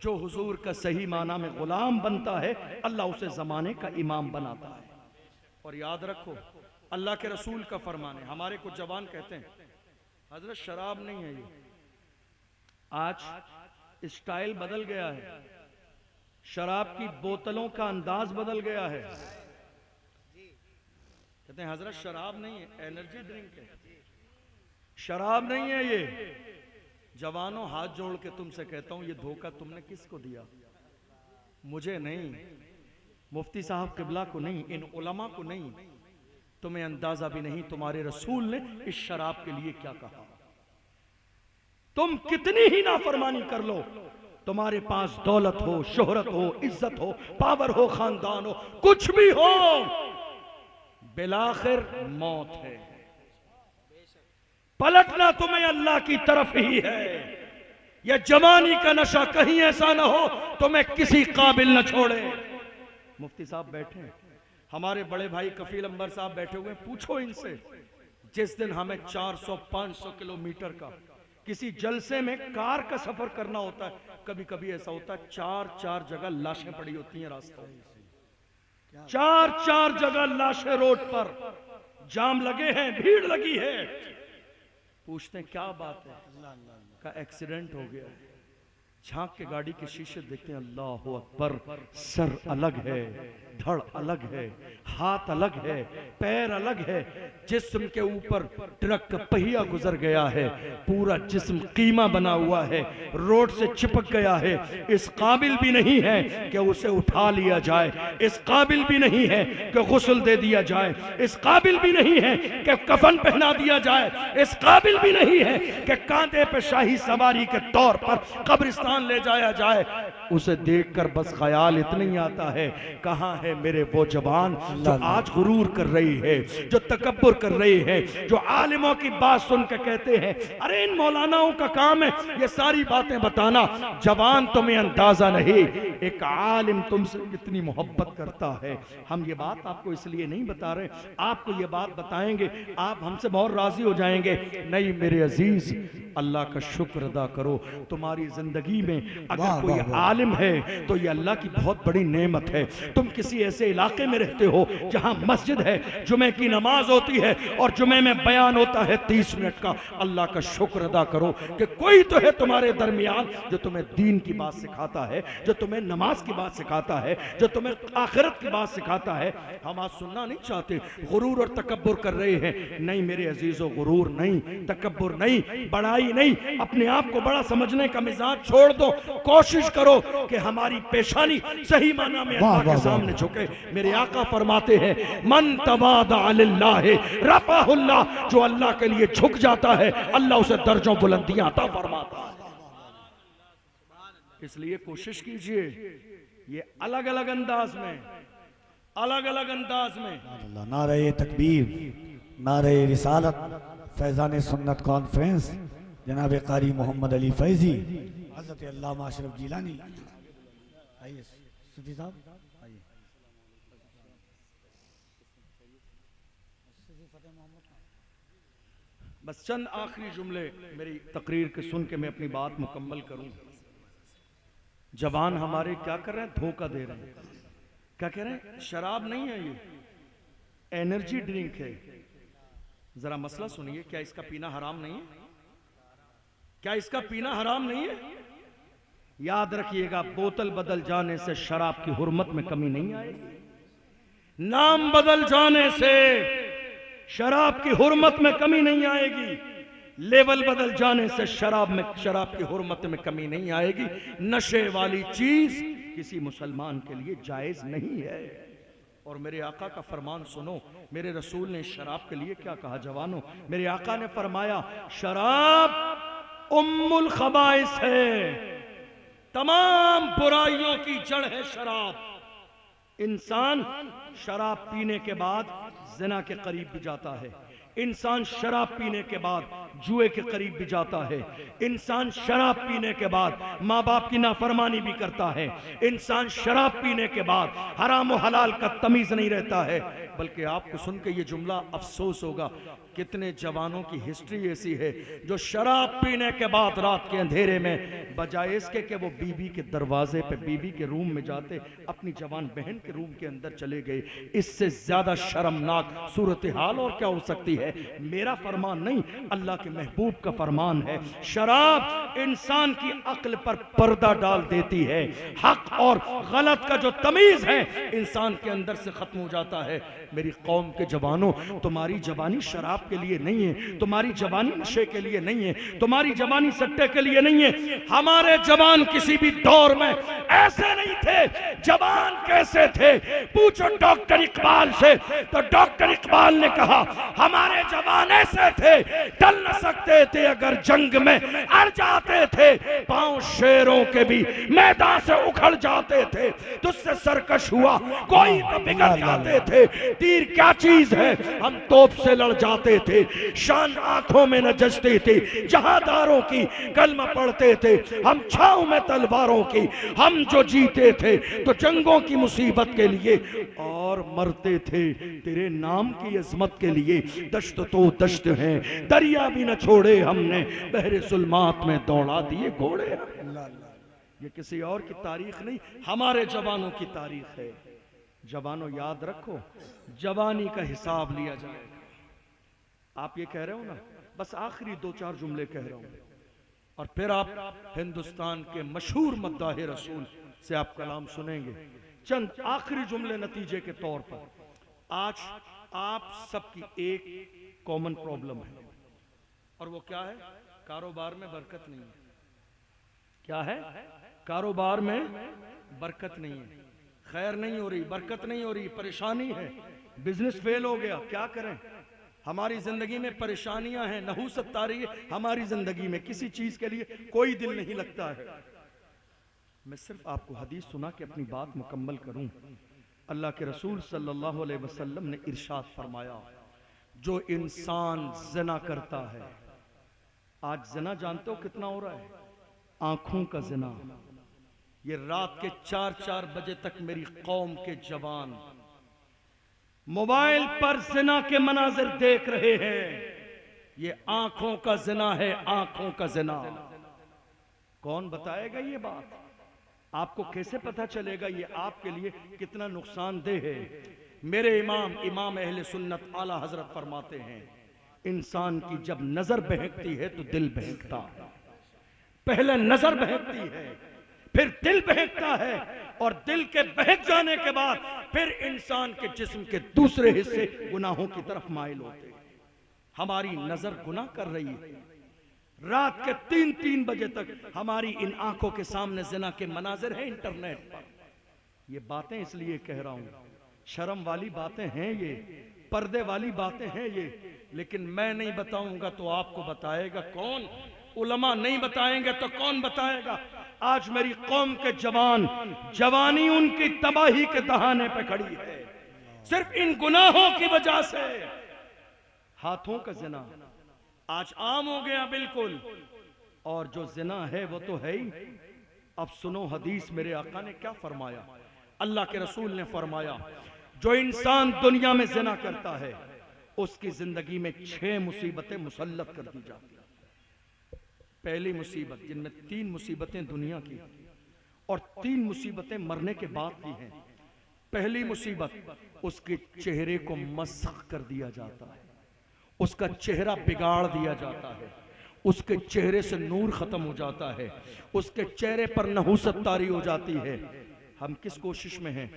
जो हुजूर का सही माना में गुलाम बनता है, अल्लाह उसे जमाने का इमाम बनाता है। और याद रखो, अल्लाह के रसूल का फरमान है। हमारे कुछ जवान कहते हैं हजरत शराब नहीं है ये, आज स्टाइल बदल गया है, शराब की बोतलों का अंदाज बदल गया है। कहते हैं हजरत शराब नहीं है, एनर्जी ड्रिंक है, शराब नहीं है ये। जवानों, हाथ जोड़ के तुमसे कहता हूं, ये धोखा तुमने किसको दिया? मुझे नहीं, मुफ्ती साहब किबला को नहीं, इन उलमा को नहीं, तुम्हें अंदाजा भी नहीं तुम्हारे रसूल ने इस शराब के लिए क्या कहा। तुम कितनी ही नाफरमानी कर लो, तुम्हारे पास दौलत हो, शोहरत हो, इज्जत हो, पावर हो, खानदान हो, कुछ भी हो, बिलाखिर मौत है। पलटना तुम्हें अल्लाह की तरफ ही है। यह जवानी का नशा कहीं ऐसा ना हो तुम्हें किसी काबिल न छोड़े। मुफ्ती साहब बैठे हैं, हमारे बड़े भाई कफील अंबर साहब बैठे हुए, पूछो इनसे, जिस दिन हमें 400-500 किलोमीटर का किसी जलसे में कार का सफर करना होता है, कभी कभी ऐसा होता है 4-4 जगह लाशें पड़ी होती हैं रास्ते में, 4-4 जगह लाशें रोड पर, जाम लगे हैं, भीड़ लगी है। पूछते हैं क्या बात है, का एक्सीडेंट हो गया। झांक के गाड़ी के शीशे देखते हैं, अल्लाह अकबर, सर अलग है, धड़ अलग है, हाथ अलग है, पैर अलग है, जिस्म के ऊपर ट्रक का पहिया गुजर गया है, पूरा जिस्म कीमा बना हुआ है, रोड से चिपक गया है, इस काबिल भी नहीं है कि उसे उठा लिया जाए, इस काबिल भी नहीं है कि गुस्ल दे दिया जाए, इस काबिल भी नहीं है कि कफन पहना दिया जाए, इस काबिल भी नहीं है कि कांधे पे शाही सवारी के तौर पर कब्रिस्तान ले जाया जाए। उसे देखकर बस ख्याल इतना ही आता है, कहां है मेरे वो जवान जो आज गुरूर कर रही है, जो तकब्बुर कर रही है, जो आलिमों की बात सुन के कहते हैं अरे इन मौलानाओं का काम है ये सारी बातें बताना। जवान, तुम्हें अंदाजा नहीं एक आलिम तुमसे कितनी मोहब्बत करता है। हम ये बात आपको इसलिए नहीं बता रहे, आपको ये बात बताएंगे, आप हमसे बहुत राजी हो जाएंगे। नहीं मेरे अजीज, अल्लाह का शुक्र अदा करो, तुम्हारी जिंदगी में अगर कोई आलिम है तो ये अल्लाह की बहुत बड़ी नेमत है। तुम किसी ऐसे इलाके में रहते हो जहां मस्जिद है, जुमे की नमाज होती है और जुमे में बयान होता है 30 मिनट का, अल्लाह का शुक्र अदा करो कि कोई तो है तुम्हारे दरमियान जो तुम्हें दीन की बात सिखाता है, जो तुम्हें नमाज की बात सिखाता है, जो तुम्हें आखिरत की बात सिखाता है। हम आज सुनना नहीं चाहते, गुरूर और तकब्बुर कर रहे हैं। नहीं मेरे अजीजों, गुरूर नहीं, तकब्बुर नहीं, बड़ाई नहीं, अपने आप को बड़ा समझने का मिजाज छोड़ दो। कोशिश करो कि हमारी पेशानी सही माना में अल्लाह के सामने झुके। मेरे आका फरमाते हैं मन तवादा लिल्लाह रफ़अहुल्लाह, जो अल्लाह के लिए झुक जाता है अल्लाह उसे दर्जों बुलंदियां अता फरमाता है। इसलिए कोशिश कीजिए ये अलग अलग अंदाज में, अलग अलग अंदाज में। नारे तकबीर, नारे रिसालत, फैजान सुन्नत कॉन्फ्रेंस, जनाब कारी मोहम्मद अली फैजी, हजरत अल्लामा अशरफ जिलानी। आइए सूफी साहब, आइए। बस चंद आखिरी जुमले मेरी तकरीर के सुन के मैं अपनी बात मुकम्मल करूं। जवान हमारे क्या कर रहे हैं, धोखा दे रहे हैं। क्या कह रहे हैं, शराब नहीं है ये, एनर्जी ड्रिंक है। जरा मसला सुनिए, क्या इसका पीना हराम नहीं है? क्या इसका पीना हराम नहीं है? याद रखिएगा, बोतल बदल जाने से शराब की हुर्मत में कमी नहीं आएगी, नाम बदल जाने से शराब की हुर्मत में कमी नहीं आएगी, लेवल बदल जाने से शराब की हुर्मत में कमी नहीं आएगी। नशे वाली चीज किसी मुसलमान के लिए जायज नहीं है। और मेरे आका का फरमान सुनो, मेरे रसूल ने शराब के लिए क्या कहा जवानों। मेरे आका ने फरमाया शराब उम्मुल खबाइस है, तमाम बुराइयों की जड़ है शराब। इंसान शराब पीने के बाद जिना के करीब भी जाता है, इंसान शराब पीने के बाद जुए के करीब भी जाता है, इंसान शराब पीने के बाद माँ बाप की नाफरमानी भी करता है, इंसान शराब पीने के बाद हराम और हलाल का तमीज नहीं रहता है। बल्कि आपको सुन के ये जुमला अफसोस होगा, कितने जवानों की हिस्ट्री ऐसी है जो शराब पीने के बाद रात के अंधेरे में बजाय इसके कि वो बीवी के दरवाजे पे बीवी के रूम में जाते अपनी जवान बहन के रूम के अंदर चले गए। इससे ज्यादा शर्मनाक सूरत हाल और क्या हो सकती है। मेरा फरमान नहीं, अल्लाह के महबूब का फरमान है। शराब इंसान की अक्ल पर पर्दा डाल देती है, हक और गलत का जो तमीज है इंसान के अंदर से खत्म हो जाता है। मेरी कौम के जवानों, तुम्हारी जवानी शराब के लिए नहीं है, तुम्हारी जवानी नशे के लिए नहीं है, तुम्हारी जवानी सट्टे के लिए नहीं है। हमारे जवान किसी भी दौर में ऐसे नहीं थे। जवान कैसे थे पूछो डॉक्टर इकबाल से, तो डॉक्टर इकबाल ने कहा हमारे जवान ऐसे थे, टल न सकते थे अगर जंग में अड़ जाते थे, पांव शेरों के भी मैदान से उखड़ जाते थे, तुझसे सरकश हुआ कोई तो बिगड़ जाते थे। तीर क्या चीज है, हम तोप से लड़ जाते थे, शान आंखों में न जचती थी जहादारों की, कलमा पढ़ते थे हम छाव में तलवारों की। हम जो जीते थे तो जंगों की मुसीबत के लिए और मरते थे तेरे नाम की अजमत के लिए। दश्त तो दश्त है, दरिया भी न छोड़े हमने, बहरे जुल्मात में दौड़ा दिए घोड़े। ये किसी और की तारीख नहीं, हमारे जवानों की तारीख है। जवानों याद रखो, जवानी का हिसाब लिया जाएगा। आप ये कह रहे हो ना, बस आखिरी 2-4 जुमले कह रहा हूं और फिर आप हिंदुस्तान के मशहूर मद्दाह रसूल से आप कलाम सुनेंगे। चंद आखिरी जुमले नतीजे के तौर पर, आज आप सबकी एक कॉमन प्रॉब्लम है और वो क्या है, कारोबार में बरकत नहीं है। क्या है, कारोबार में बरकत नहीं है, खैर नहीं हो रही, बरकत नहीं हो रही, परेशानी है, बिजनेस फेल हो गया। क्या करें, हमारी जिंदगी में परेशानियां हैं, नहूसत आ रही है हमारी जिंदगी में, किसी चीज के लिए कोई दिल नहीं लगता है। मैं सिर्फ आपको हदीस सुना के अपनी बात मुकम्मल करूं। अल्लाह के रसूल सल्लल्लाहु अलैहि वसल्लम ने इरशाद फरमाया, जो इंसान ज़िना करता है, आज ज़िना जानते हो कितना हो रहा है, आंखों का ज़िना। ये रात के 4-4 बजे तक मेरी कौम के जवान मोबाइल पर ज़िना के मनाजिर देख रहे हैं। ये आंखों का ज़िना है, आंखों का ज़िना। कौन बताएगा ये बात, आपको कैसे पता चलेगा ये आपके लिए कितना नुकसानदेह है। मेरे इमाम अहले सुन्नत आला हजरत फरमाते हैं, इंसान की जब नजर बहकती है तो दिल बहकता है। पहले नजर बहकती है, फिर दिल बहकता है, और दिल के बहक जाने के बाद फिर इंसान के जिस्म के दूसरे हिस्से गुनाहों की तरफ माइल होते हैं। हमारी नजर गुनाह कर रही है। रात के 3-3 बजे तक हमारी इन आंखों के सामने ज़िना के मनाजिर है इंटरनेट पर। ये बातें इसलिए कह रहा हूं, शर्म वाली बातें हैं ये, पर्दे वाली बातें हैं ये, लेकिन मैं नहीं बताऊंगा तो आपको बताएगा कौन, उलमा नहीं बताएंगे तो कौन बताएगा। आज मेरी कौम के जवान, जवानी उनकी तबाही के दहाने पे खड़ी है, सिर्फ इन गुनाहों की वजह से। हाथों का ज़िना आज आम हो गया बिल्कुल, और जो ज़िना है वो तो है ही। अब सुनो हदीस, मेरे आका ने क्या फरमाया। अल्लाह के रसूल ने फरमाया, जो इंसान दुनिया में ज़िना करता है उसकी जिंदगी में 6 मुसीबतें मुसल्लत कर दी जाती हैं। पहली मुसीबत, जिनमें 3 मुसीबतें दुनिया की और 3 मुसीबतें मरने के बाद की हैं। पहली मुसीबत, उसके चेहरे को मस्ख कर दिया जाता है, उसका चेहरा बिगाड़ दिया जाता है, उसके चेहरे से नूर खत्म हो जाता है, उसके चेहरे पर नहूसत तारी हो जाती है। हम किस कोशिश में हैं,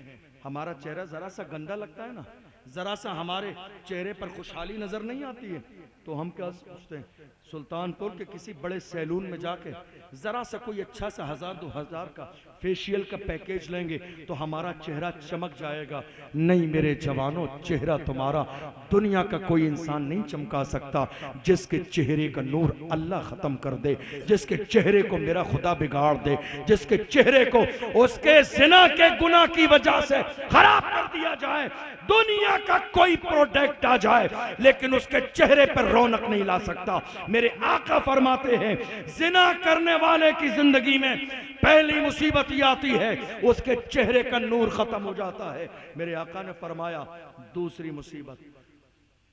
हमारा चेहरा जरा सा गंदा लगता है ना, जरा सा हमारे चेहरे पर खुशहाली नजर नहीं आती है तो हम क्या सोचते हैं, सुल्तानपुर के किसी बड़े सैलून में जाके जरा सा कोई अच्छा सा 1000-2000 का फेशियल का पैकेज लेंगे तो हमारा चेहरा चमक जाएगा। नहीं मेरे जवानों, चेहरा तुम्हारा दुनिया का कोई इंसान नहीं चमका सकता। जिसके चेहरे का नूर अल्लाह खत्म कर दे, जिसके चेहरे को मेरा खुदा बिगाड़ दे, जिसके चेहरे को उसके जिना के गुनाह की वजह से खराब कर दिया जाए, दुनिया का कोई प्रोडक्ट आ जाए लेकिन उसके चेहरे पर रौनक नहीं ला सकता। मेरे आका फरमाते हैं जिना करने वाले की जिंदगी में पहली मुसीबत ये आती है, उसके चेहरे का नूर खत्म हो जाता है। मेरे आका ने फरमाया दूसरी मुसीबत,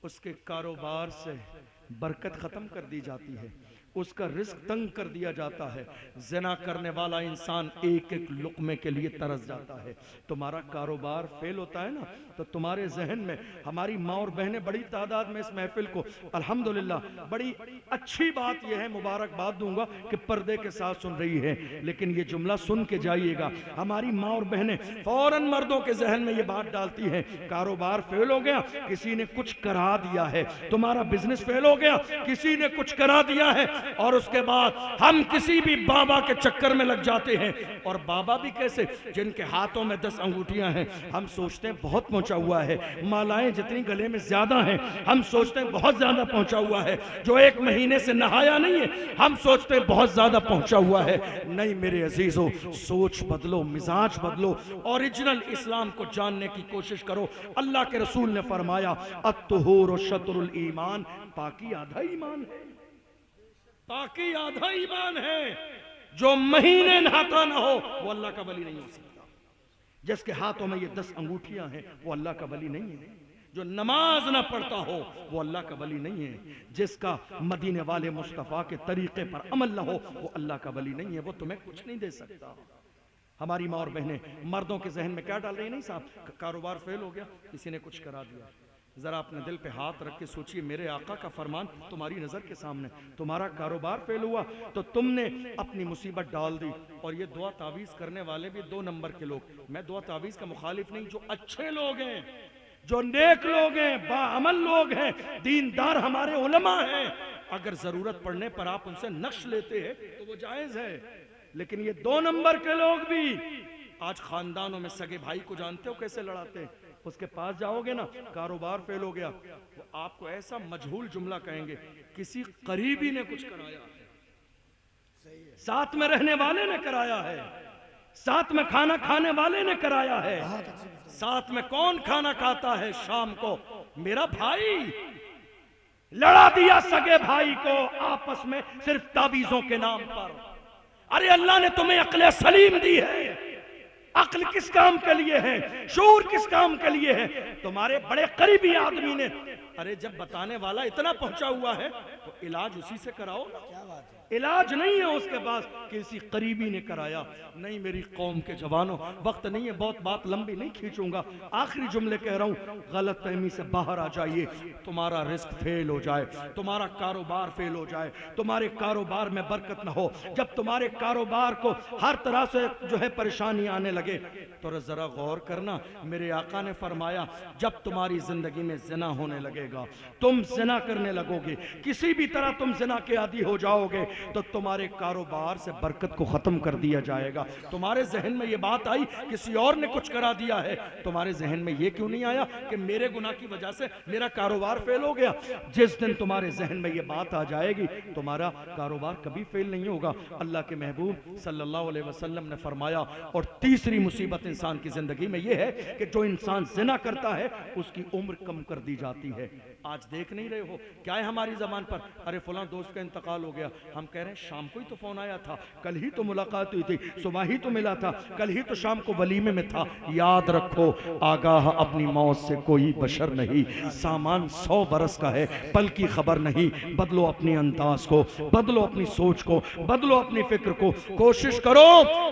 उसके कारोबार से बरकत खत्म कर दी जाती है, उसका रिस्क तंग कर दिया जाता है। ज़िना करने वाला इंसान एक एक लुक़मे के लिए तरस जाता है। तुम्हारा कारोबार फेल होता है ना, तो तुम्हारे जहन में, हमारी माँ और बहनें बड़ी तादाद में इस महफिल को अल्हम्दुलिल्लाह बड़ी अच्छी बात यह है, मुबारकबाद दूंगा कि पर्दे के साथ सुन रही है, लेकिन ये जुमला सुन के जाइएगा। हमारी माँ और बहनें फौरन मर्दों के जहन में ये बात डालती हैं, कारोबार फेल हो गया, किसी ने कुछ करा दिया है, तुम्हारा बिजनेस फेल हो गया, किसी ने कुछ करा दिया है, और उसके बाद हम किसी भी बाबा के चक्कर में लग जाते हैं। और बाबा भी कैसे, जिनके हाथों में 10 अंगूठियां हैं, हम सोचते हैं बहुत पहुंचा हुआ है, मालाएं जितनी गले में ज्यादा हैं हम सोचते हैं बहुत ज्यादा पहुंचा हुआ है, जो 1 महीने से नहाया नहीं है हम सोचते हैं बहुत ज्यादा पहुंचा हुआ है। नहीं मेरे अजीजों, सोच बदलो, मिजाज बदलो, ओरिजिनल इस्लाम को जानने की कोशिश करो। अल्लाह के रसूल ने फरमाया अत्तुहूर शत्रुल ईमान, पाकी आधा ईमान है, पाकी आधा ईमान है। जो महीने नहाता ना हो वो अल्लाह का वली नहीं हो सकता। जिसके हाथों में ये 10 अंगूठियां हैं वो अल्लाह का वली नहीं है। जो नमाज ना पढ़ता हो वो अल्लाह का वली नहीं है। जिसका मदीने वाले मुस्तफ़ा के तरीके पर अमल ना हो वो अल्लाह का वली नहीं है। वो तुम्हें कुछ नहीं दे सकता। हमारी माँ और बहनें मर्दों के जहन में क्या डाल रही, नहीं साहब कारोबार फेल हो गया, किसी ने कुछ करा दिया। जरा अपने दिल पे हाथ रख के सोचिए, मेरे आका का फरमान तुम्हारी नजर के सामने, तुम्हारा कारोबार फेल हुआ तो तुमने अपनी मुसीबत डाल दी। और ये दुआ तावीज करने वाले भी 2 नंबर के लोग, मैं दुआ तावीज का मुखालिफ नहीं, जो अच्छे लोग हैं, जो नेक लोग हैं, बाअमल लोग हैं, दीनदार हमारे उलमा हैं, अगर जरूरत पड़ने पर आप उनसे नक्श लेते हैं तो वो जायज है। लेकिन ये 2 नंबर के लोग भी आज खानदानों में सगे भाई को जानते हो कैसे लड़ाते हैं। उसके पास जाओगे ना, कारोबार फेल हो गया, वो आपको ऐसा मजहूल जुमला कहेंगे, किसी करीबी ने कुछ कराया है, साथ में रहने वाले ने कराया है, साथ में खाना खाने वाले ने कराया है। साथ में कौन खाना खाता है शाम को? मेरा भाई। लड़ा दिया सगे भाई को आपस में सिर्फ तावीजों के नाम पर। अरे अल्लाह ने तुम्हें अक्ल सलीम दी है, अक्ल किस काम के लिए है, शूर किस काम के लिए है? तुम्हारे बड़े करीबी आदमी ने, अरे जब बताने वाला इतना पहुंचा हुआ है तो इलाज उसी से कराओ ना। क्या बात है, इलाज नहीं है उसके पास, किसी करीबी ने कराया। नहीं मेरी कौम के जवानों, वक्त नहीं है, बहुत बात लंबी नहीं खींचूंगा, आखिरी जुमले कह रहा हूं, गलत फहमी से बाहर आ जाइए। तुम्हारा रिस्क फेल हो जाए, तुम्हारा कारोबार फेल हो जाए, तुम्हारे कारोबार में बरकत ना हो, जब तुम्हारे कारोबार को हर तरह से जो है परेशानी आने लगे तो जरा गौर करना। मेरे आका ने फरमाया जब तुम्हारी जिंदगी में जिना होने लगेगा, तुम जिना करने लगोगे, किसी भी तरह तुम जिना के आदी हो जाओगे तो तुम्हारे कारोबार से बरकत को खत्म कर दिया जाएगा। तुम्हारे जहन में ये बात आई किसी और ने कुछ करा दिया है, तुम्हारे जहन में ये क्यों नहीं आया कि मेरे गुनाह की वजह से मेरा कारोबार फेल हो गया? जिस दिन तुम्हारे जहन में ये बात आ जाएगी तुम्हारा कारोबार कभी फेल नहीं होगा। अल्लाह के महबूब सल्लल्लाहु अलैहि वसल्लम ने फरमाया। और तीसरी मुसीबत इंसान की जिंदगी में यह है कि जो इंसान जिना करता है उसकी उम्र कम कर दी जाती है। आज देख नहीं रहे हो क्या है हमारी जबान पर, अरे फलां दोस्त का इंतकाल हो गया, हम कह रहे हैं शाम को ही तो फोन आया था, कल ही तो मुलाकात हुई थी, सुबह ही तो मिला था, कल ही तो शाम को वलीमे में था। याद रखो आगाह अपनी मौत से कोई बशर नहीं, सामान 100 बरस का है, पल की खबर नहीं। बदलो अपनी अंदाज को, बदलो अपनी सोच को, बदलो अपनी फिक्र को। कोशिश करो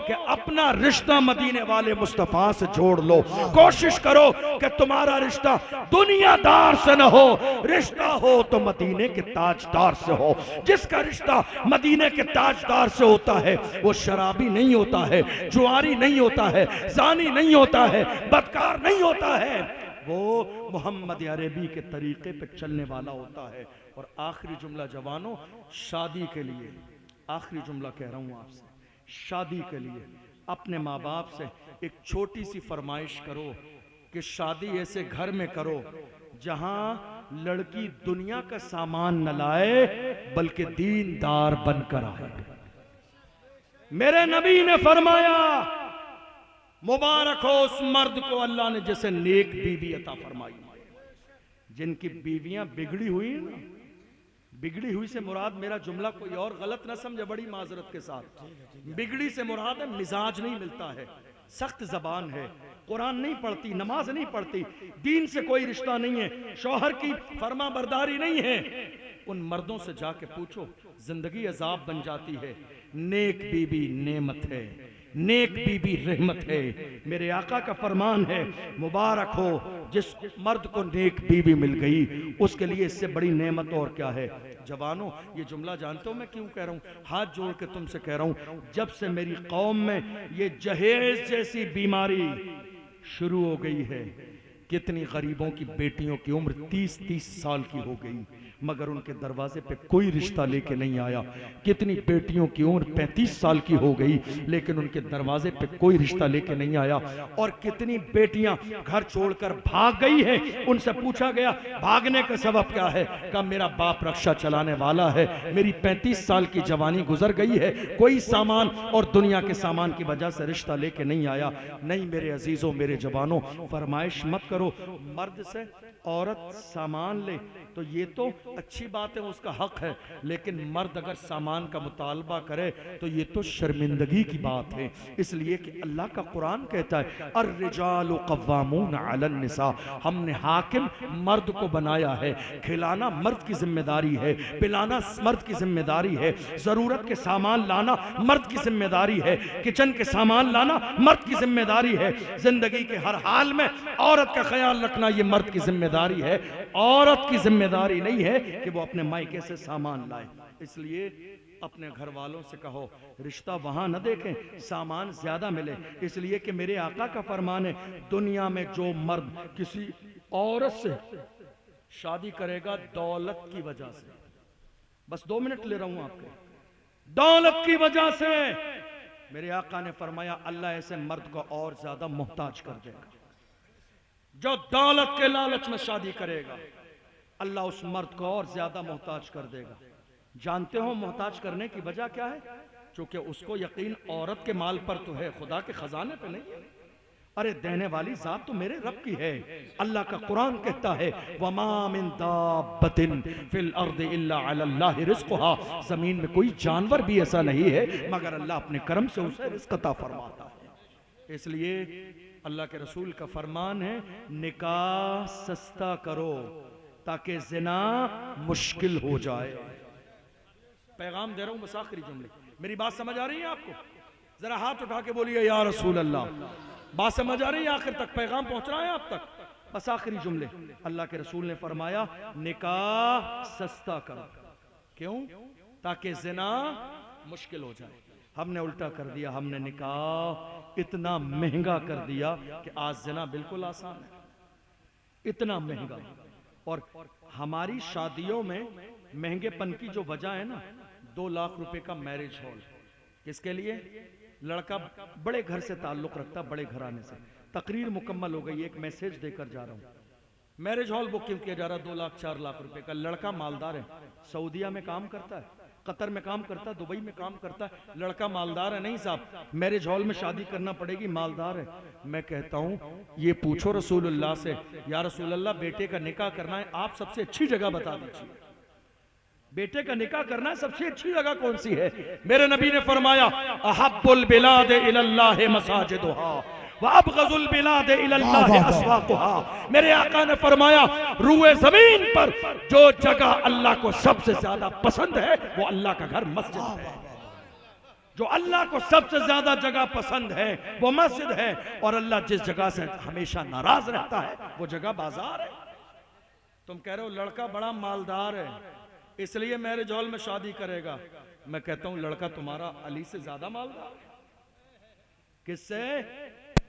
कि अपना रिश्ता मदीने वाले मुस्तफा से जोड़ लो। कोशिश करो कि तुम्हारा रिश्ता दुनियादार से न हो, रिश्ता हो तो मदीने के ताजदार से हो। जिसका रिश्ता मदीने के ताजदार से होता है वो शराबी नहीं होता है, जुआरी नहीं होता है, जानी नहीं होता है, बदकार नहीं होता है, वो मोहम्मद अरबी के तरीके पे चलने वाला होता है। और आखिरी जुमला जवानों, शादी के लिए आखिरी जुमला कह रहा हूं आपसे, शादी के लिए अपने माँ बाप से एक छोटी सी फरमाइश करो कि शादी ऐसे घर में करो जहां लड़की दुनिया का सामान न लाए बल्कि दीनदार बनकर आए। मेरे नबी ने फरमाया, मुबारक हो उस मर्द को अल्लाह ने जैसे नेक बीवी अता फरमाई। जिनकी बीवियां बिगड़ी हुई है ना, बिगड़ी हुई से मुराद, मेरा जुमला कोई और गलत ना समझे, बड़ी माजरत के साथ, बिगड़ी से मुराद है मिजाज नहीं मिलता है, सख्त जबान है, कुरान नहीं पढ़ती, नमाज नहीं पढ़ती, दीन से कोई रिश्ता नहीं है, शौहर की फर्मा बरदारी नहीं है। उन मर्दों से जाके पूछो, जिंदगी अजाब बन जाती है। नेक बीबी नेमत है, नेक बीबी रहमत है। मेरे आका का फरमान है, मुबारक हो जिस मर्द को नेक बीबी मिल गई, उसके लिए इससे बड़ी नेमत और क्या है। जवानों, ये जुमला जानते हो मैं क्यों कह रहा हूँ? हाथ जोड़ के तुमसे कह रहा हूँ, जब से मेरी कौम में ये जहेज जैसी बीमारी शुरू हो गई है, कितनी गरीबों की बेटियों की उम्र 30-30 साल की हो गई मगर उनके दरवाजे पे कोई रिश्ता लेके नहीं आया। कितनी बेटियों की उम्र 35 साल की हो गई लेकिन उनके दरवाजे पे कोई रिश्ता लेके नहीं आया। और कितनी बेटियां घर छोड़कर भाग गई है। उनसे पूछा गया भागने का सबब क्या है, कहा मेरा बाप रक्षा चलाने वाला है, मेरी 35 साल की जवानी गुजर गई है, कोई सामान और दुनिया के सामान की वजह से रिश्ता लेके नहीं आया। नहीं मेरे अजीजों, मेरे जवानों, फरमाइश मत करो मर्द से औरत सामान ले तो ये तो अच्छी बात है, उसका हक है, लेकिन मर्द अगर सामान का मुतालबा करे तो ये तो शर्मिंदगी की बात है। इसलिए कि अल्लाह का कुरान कहता है अर्रिजालु कव्वामून अलन निसा, हमने हाकिम मर्द को बनाया है। खिलाना मर्द की जिम्मेदारी है, पिलाना मर्द की जिम्मेदारी है, जरूरत के सामान लाना मर्द की जिम्मेदारी है, किचन के सामान लाना मर्द की जिम्मेदारी है, जिंदगी के हर हाल में औरत का ख्याल रखना ये मर्द की जिम्मेदारी है। औरत की जिम्मेदारी नहीं है कि वो अपने मायके से सामान लाए। इसलिए अपने घर वालों से कहो रिश्ता वहां न देखें, सामान ज्यादा मिले। इसलिए कि मेरे आका का फरमान है, दुनिया में जो मर्द किसी औरत से शादी करेगा दौलत की वजह से, बस 2 मिनट ले रहा हूं आपके, दौलत की वजह से, मेरे आका ने फरमाया अल्लाह ऐसे मर्द को और ज्यादा मोहताज कर देगा। जो दौलत के लालच में शादी करेगा अल्लाह उस मर्द को और ज्यादा मोहताज कर देगा। जानते हो मोहताज करने की वजह क्या है? क्योंकि उसको यकीन औरत के माल पर तो है, खुदा के खजाने पे नहीं है। अरे देने वाली जात तो मेरे रब की है। अल्लाह का कुरान कहता है वमा मिन दाब्बतिन फिल अर्दि इल्ला अलल्लाहि रिज़्क़ुहा, जमीन में कोई जानवर भी ऐसा नहीं है मगर अल्लाह अपने करम से उसे रिज़्क़ अता फरमाता है। इसलिए अल्लाह के रसूल का फरमान है निकाह सस्ता करो ताकि जिना मुश्किल हो जाए। पैगाम दे रहा हूं बस आखिरी जुमले, मेरी बात समझ आ रही है आपको? जरा हाथ उठा के बोलिए या रसूल अल्लाह। बात समझ आ रही है? आखिर तक पैगाम पहुंच रहा है आप तक? बस आखिरी जुमले, अल्लाह के रसूल ने फरमाया निकाह सस्ता करो। क्यों? ताकि जिना मुश्किल हो जाए। हमने उल्टा कर दिया, हमने निकाह इतना महंगा कर दिया कि आज जिना बिल्कुल आसान है, इतना महंगा। और हमारी शादियों में महंगेपन की जो वजह है ना, 2 लाख रुपए का मैरिज हॉल। किसके लिए? लड़का बड़े घर से ताल्लुक रखता, बड़े घराने से, तकरीर मुकम्मल हो गई, एक मैसेज देकर जा रहा हूं, मैरिज हॉल बुक क्यों किया जा रहा? 2 लाख 4 लाख रुपए का। लड़का मालदार है, सऊदिया में काम करता है, कतर में काम करता है, दुबई में काम करता है, लड़का मालदार है। नहीं साहब, मैरिज हॉल में शादी करना पड़ेगी, मालदार है। मैं कहता हूं ये पूछो रसूलुल्लाह से, या रसूलल्लाह बेटे का निकाह करना है, आप सबसे अच्छी जगह बता दीजिए, बेटे का निकाह करना है सबसे अच्छी जगह कौन सी है? मेरे नबी ने फरमाया अहब्बुल बिलाद इलल्लाह मसाजिदुहा व अबगज़ुल बिलाद इलल्लाह अस्वाक़ुहा। मेरे आका ने फरमाया रूए जमीन पर जो जगह अल्लाह को सबसे ज्यादा पसंद है वो अल्लाह का घर मस्जिद है। जो अल्लाह को सबसे ज्यादा जगह पसंद है वो मस्जिद है, और अल्लाह जिस जगह से हमेशा नाराज रहता है वो जगह बाजार है। तुम कह रहे हो लड़का बड़ा मालदार है इसलिए मैरिज हॉल में शादी करेगा। मैं कहता हूं लड़का तुम्हारा अली से ज्यादा मालदार। किससे?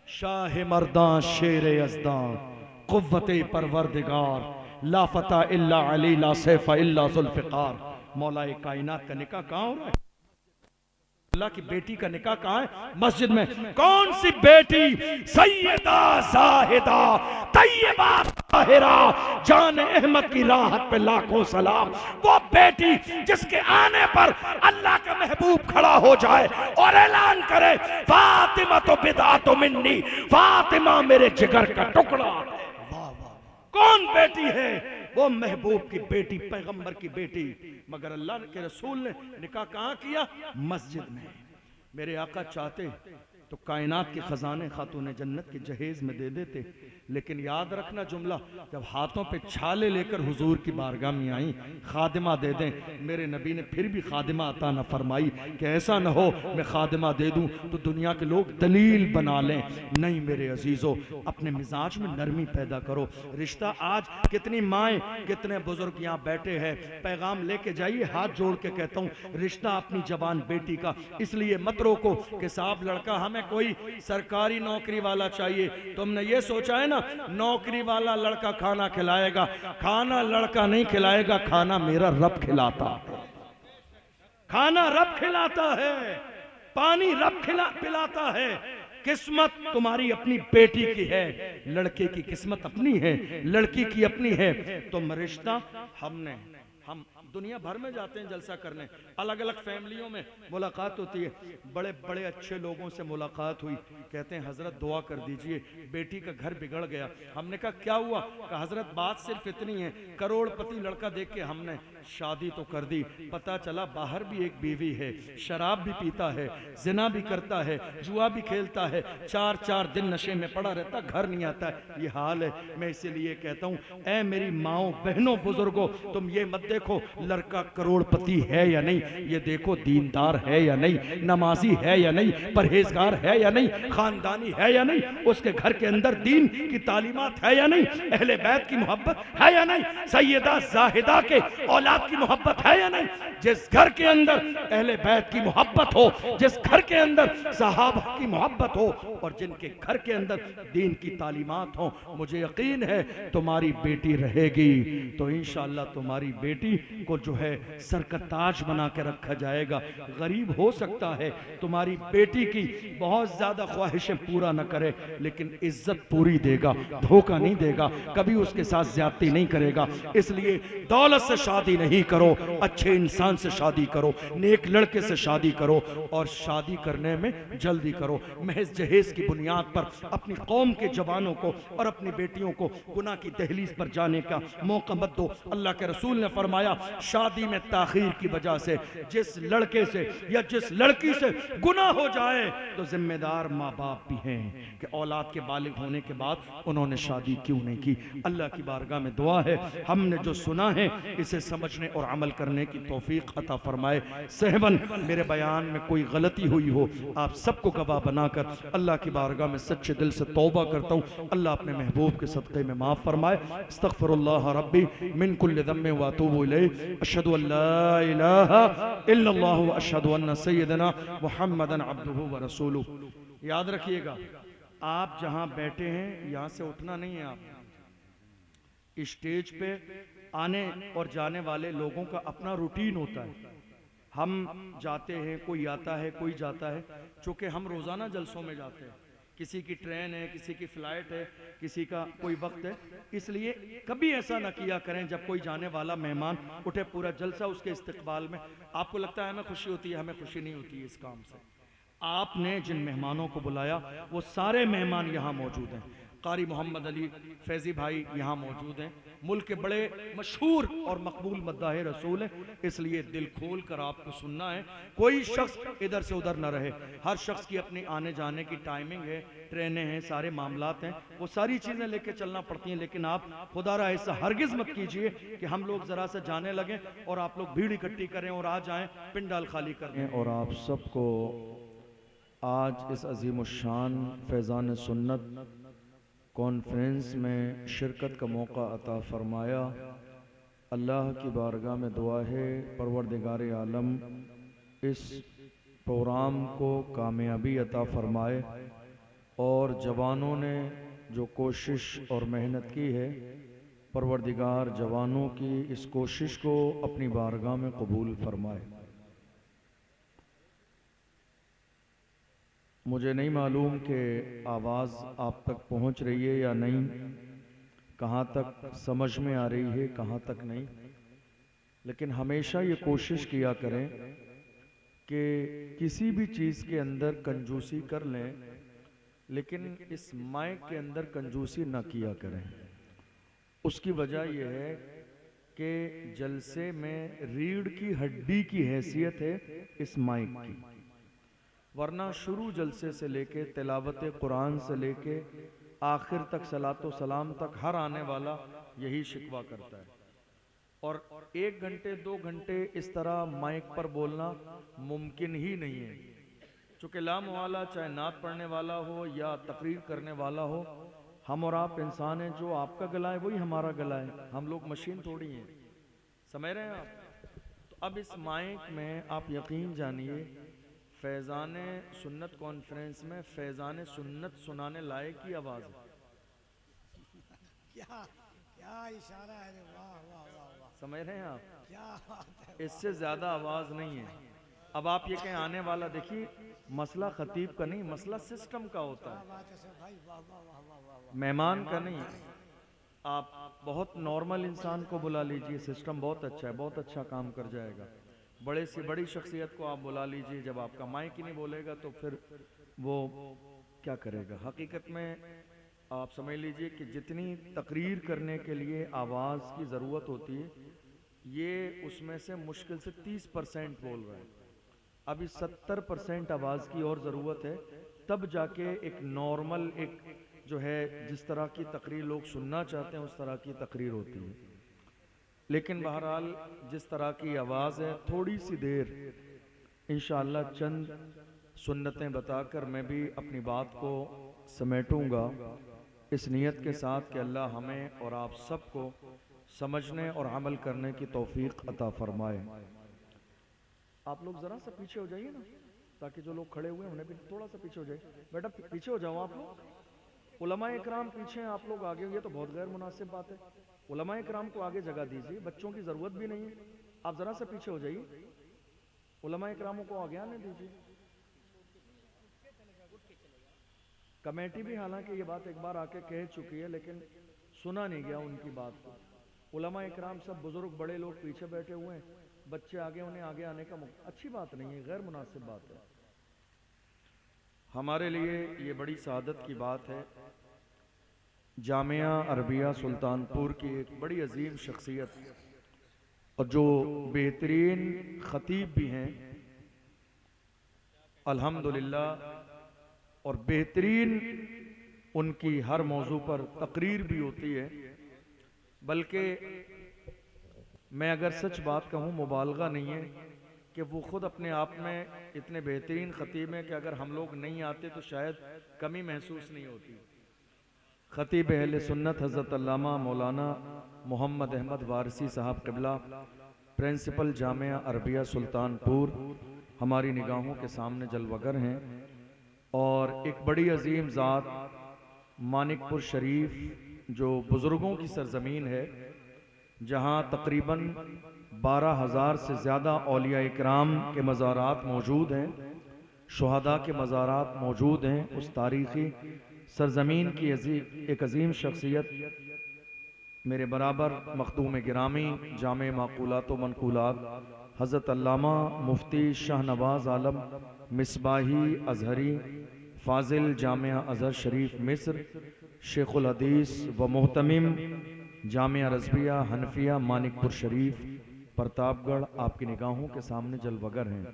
शाह मर्दां शेर यज़दां कुव्वते परवरदिगार ला फता इल्ला अली ला सैफ इल्ला ज़ुल्फ़िकार। मौलाए कायनात का निकाह कहां हो रहा है? अल्लाह की बेटी का निकाह कहाँ है? मस्जिद में। कौन सी बेटी? सैयदा जाहिदा तैयबा ताहिरा जान अहमद की राहत पे लाखों सलाम। वो बेटी जिसके आने पर अल्लाह का महबूब खड़ा हो जाए और ऐलान करे फातिमा तो बिदा तो मिन्नी, फातिमा मेरे जिगर का टुकड़ा। कौन बेटी है? वो महबूब की बेटी, पैगंबर की बेटी। मगर अल्लाह के रसूल ने निकाह कहाँ किया? मस्जिद में। मेरे आका चाहते तो कायनात के खजाने खातून जन्नत के जहेज में दे देते, लेकिन याद रखना जुमला, जब हाथों पे छाले लेकर हुजूर की बारगाह में आई, खादिमा दे दें, मेरे नबी ने फिर भी खादिमा अता न फरमाई कि ऐसा न हो मैं खादिमा दे दूं तो दुनिया के लोग दलील बना लें। नहीं मेरे अजीजों, अपने मिजाज में नरमी पैदा करो। रिश्ता आज कितनी माएँ कितने बुजुर्ग यहाँ बैठे हैं, पैगाम लेके जाइए, हाथ जोड़ के कहता हूँ, रिश्ता अपनी जवान बेटी का इसलिए मत रोको कि साहब लड़का हमें कोई सरकारी नौकरी वाला चाहिए। तुमने ये सोचा है ना नौकरी वाला लड़का खाना खिलाएगा? खाना लड़का नहीं खिलाएगा, खाना मेरा रब खिलाता है। खाना रब खिलाता है, पानी रब पिलाता है। किस्मत तुम्हारी अपनी बेटी की है, लड़के की किस्मत अपनी है, लड़की की अपनी है। तुम रिश्ता हम दुनिया भर में जाते हैं जलसा करने, अलग अलग फैमिलियों में मुलाकात होती है। बड़े बड़े अच्छे लोगों से मुलाकात हुई, कहते हैं हजरत दुआ कर दीजिए बेटी का घर बिगड़ गया। हमने कहा क्या हुआ? कहा हजरत बात सिर्फ इतनी है, करोड़पति लड़का देख के हमने शादी तो कर दी, पता चला बाहर भी एक बीवी है, शराब भी पीता है, जिना भी करता है, जुआ भी खेलता है, 4-4 दिन नशे में पड़ा रहता, घर नहीं आता है। ये हाल है। मैं इसीलिए कहता हूँ, ऐ मेरी माओ बहनों बुजुर्गों, तुम ये मत देखो लड़का करोड़पति है या नहीं, ये देखो दीनदार है या नहीं, नमाजी है या नहीं, परहेजगार है या नहीं, खानदानी है या नहीं, उसके घर के अंदर दीन की तालीमात है या नहीं, अहले बैत की मोहब्बत है या नहीं, सैयदा जाहिदा के औलाद की मोहब्बत है या नहीं। जिस घर के अंदर अहले बैत की मोहब्बत हो, जिस घर के अंदर सहाबा की मोहब्बत हो और जिनके घर के अंदर दीन की तालीमात हो, मुझे यकीन है तुम्हारी बेटी रहेगी। तो इंशाअल्लाह तुम्हारी बेटी को जो है सर का ताज बना के रखा जाएगा। गरीब हो सकता है, तुम्हारी बेटी की बहुत ज्यादा ख्वाहिशें पूरा न करे, लेकिन इज्जत पूरी देगा, धोखा नहीं देगा, कभी उसके साथ ज्यादती नहीं करेगा। इसलिए दौलत से शादी नहीं करो, अच्छे इंसान से शादी करो, नेक लड़के से शादी करो और शादी करने में जल्दी करो। महज जहेज की बुनियाद पर अपनी कौम के जवानों को और अपनी बेटियों को गुनाह की दहलीज पर जाने का मौका मत दो। अल्लाह के रसूल ने फरमाया शादी में ताखीर की वजह से जिस लड़के से या जिस लड़की से गुनाह हो जाए तो जिम्मेदार माँ बाप भी हैं कि औलाद के बालिग होने के बाद उन्होंने शादी क्यों नहीं की। अल्लाह की बारगाह में दुआ है हमने जो सुना है इसे समझने और अमल करने की तौफीक अता फरमाए। सहबन मेरे बयान में कोई गलती हुई हो आप सबको गवाह बनाकर अल्लाह की बारगाह में सच्चे दिल से तौबा करता हूँ। अल्लाह अपने महबूब के सदक़े में माफ़ फरमाए। अस्तग़फिरुल्लाह रब्बी मिन कुल्लि ज़म्बिन व अतूबु इलैहि। अशहदु अन ला इलाहा इल्लल्लाह व अशहदु अन्ना सय्यदना मुहम्मदन अब्दुहु व रसूलुहु। याद रखिएगा, आप जहां बैठे हैं यहां से उठना नहीं है। आप स्टेज पे आने और जाने वाले लोगों का अपना रूटीन होता है। हम जाते हैं, कोई आता है, कोई जाता है। चूंकि हम रोजाना जलसों में जाते हैं, किसी की ट्रेन है, किसी की फ्लाइट है, किसी का कोई वक्त है, इसलिए कभी ऐसा ना किया करें जब कोई जाने वाला मेहमान उठे पूरा जलसा उसके इस्तकबाल में आपको लगता है हमें खुशी होती है। हमें खुशी नहीं होती है इस काम से। आपने जिन मेहमानों को बुलाया वो सारे मेहमान यहाँ मौजूद हैं। कारी मोहम्मद अली फैजी भाई यहाँ मौजूद हैं, मुल्क के बड़े मशहूर और मकबूल मद्दाह रसूल हैं, इसलिए दिल खोल कर आपको सुनना है। कोई शख्स इधर से उधर न रहे। हर शख्स की अपनी आने जाने की टाइमिंग है, ट्रेनें हैं, सारे मामलात हैं, वो सारी चीज़ें लेके चलना पड़ती हैं। लेकिन आप खुदारा ऐसा हरगिज़ मत कीजिए कि हम लोग ज़रा सा जाने लगें और आप लोग भीड़ इकट्ठी करें और आ जाएँ, पिंडाल खाली करें। और आप सबको आज इस अजीमुशान फैज़ान सुन्नत कॉन्फ्रेंस में शिरकत का मौका अता फरमाया। अल्लाह की बारगाह में दुआ है परवरदिगार आलम इस प्रोग्राम को कामयाबी अता फरमाए और जवानों ने जो कोशिश और मेहनत की है, परवरदिगार जवानों की इस कोशिश को अपनी बारगाह में कबूल फरमाए। मुझे नहीं मालूम कि आवाज़ आप तक पहुंच रही है या नहीं, कहाँ तक समझ में आ रही है, कहाँ तक नहीं। लेकिन हमेशा ये कोशिश किया करें कि किसी भी चीज़ के अंदर कंजूसी कर लें, लेकिन इस माइक के अंदर कंजूसी ना किया करें। उसकी वजह यह है कि जलसे में रीढ़ की हड्डी की हैसियत है इस माइक की, वरना शुरू जलसे से लेके तिलावत कुरान से लेके आखिर तक सलातो सलाम तक हर आने वाला यही शिकवा करता है। और 1 घंटे 2 घंटे इस तरह माइक पर बोलना मुमकिन ही नहीं है, चूँकि लाम वाला चाहे नात पढ़ने वाला हो या तकरीर करने वाला हो, हम और आप इंसान हैं। जो आपका गला है वही हमारा गला है, हम लोग मशीन थोड़ी हैं। समझ रहे हैं आप? तो अब इस माइक में आप यकीन जानिए, फैज़ान सुन्नत कॉन्फ्रेंस में फैज़ान सुन्नत सुनाने लायक की आवाज़ है। क्या क्या इशारा है, वाह वाह वाह वाह, समझ रहे हैं आप? क्या बात है, इससे ज़्यादा आवाज़ नहीं है। अब आप ये कहें आने वाला, देखिए मसला खतीब का नहीं, मसला सिस्टम का होता है, बात है सर भाई, वाह वाह वाह वाह वाह वाह। मेहमान का नहीं। आप बहुत नॉर्मल इंसान को बुला लीजिए, सिस्टम बहुत अच्छा है, बहुत अच्छा काम कर जाएगा। बड़े से बड़ी शख्सियत को आप बुला लीजिए, जब आपका माइक ही नहीं बोलेगा तो फिर वो क्या करेगा। हकीकत में आप समझ लीजिए कि जितनी तकरीर करने के लिए आवाज़ की ज़रूरत होती है, ये उसमें से मुश्किल से 30% बोल रहा है। अभी 70% आवाज़ की और ज़रूरत है, तब जाके एक नॉर्मल, एक जो है जिस तरह की तकरीर लोग सुनना चाहते हैं उस तरह की तकरीर होती है। लेकिन बहरहाल जिस तरह की आवाज़ है, थोड़ी सी देर इंशाअल्लाह चंद सुन्नतें बताकर मैं भी अपनी बात को समेटूंगा, इस नीयत के साथ कि अल्लाह हमें और आप सबको समझने और अमल करने की तौफीक अता फरमाए। आप लोग ज़रा सा पीछे हो जाइए ना, ताकि जो लोग खड़े हुए हैं उन्हें भी थोड़ा सा पीछे हो जाए। बेटा पीछे हो जाओ आप लोग, उलमा इकराम पीछे हैं, आप लोग आगे हुए तो बहुत गैर मुनासिब बात है। उलमा इकराम को आगे जगह दीजिए, बच्चों की ज़रूरत भी नहीं है। आप ज़रा सा पीछे हो जाइए, उलमा इकरामों को आगे आने दीजिए। कमेटी भी हालांकि ये बात एक बार आके कह चुकी है, लेकिन सुना नहीं गया उनकी बात को। उलमा इकराम सब बुजुर्ग बड़े लोग पीछे बैठे हुए हैं, बच्चे आगे, उन्हें आगे आने का अच्छी बात नहीं है, गैर मुनासिब बात है। हमारे लिए ये बड़ी सादत की बात है, जामिया अरबिया सुल्तानपुर की एक बड़ी अजीम शख्सियत और जो बेहतरीन खतीब भी हैं अल्हम्दुलिल्लाह, और बेहतरीन उनकी हर मौजू पर तकरीर भी होती है। बल्कि मैं अगर सच बात कहूँ, मुबालगा नहीं है कि वो खुद अपने आप में इतने बेहतरीन खतीब हैं कि अगर हम लोग नहीं आते तो शायद कमी महसूस नहीं होती। खतीब अहले सुन्नत हज़रत अल्लामा मौलाना मोहम्मद अहमद वारसी साहब क़िबला, प्रिंसिपल जामिया अरबिया सुल्तानपुर, हमारी निगाहों के सामने जलवगर हैं। और एक बड़ी अजीम ज़ात मानिकपुर शरीफ जो बुज़ुर्गों की सरज़मीन है, जहाँ तकरीबन 12,000 से ज़्यादा औलिया इकराम के मज़ारात मौजूद हैं, शुहदा के मज़ारात मौजूद हैं। उस तारीख़ी सरज़मीन की एक अजीम शख्सियत, मेरे बराबर मखदूम गिरामी जामे माक़ूलात व मनक़ूलात हज़रत अल्लामा मुफ्ती शाहनवाज़ आलम मिसबाही अज़हरी फ़ाज़िल जामिया अज़हर शरीफ मिस्र, शेखुल हदीस व मोहतमिम जामिया रज़विया हनफिया मानिकपुर शरीफ प्रतापगढ़, आपकी निगाहों के सामने जलवगर हैं।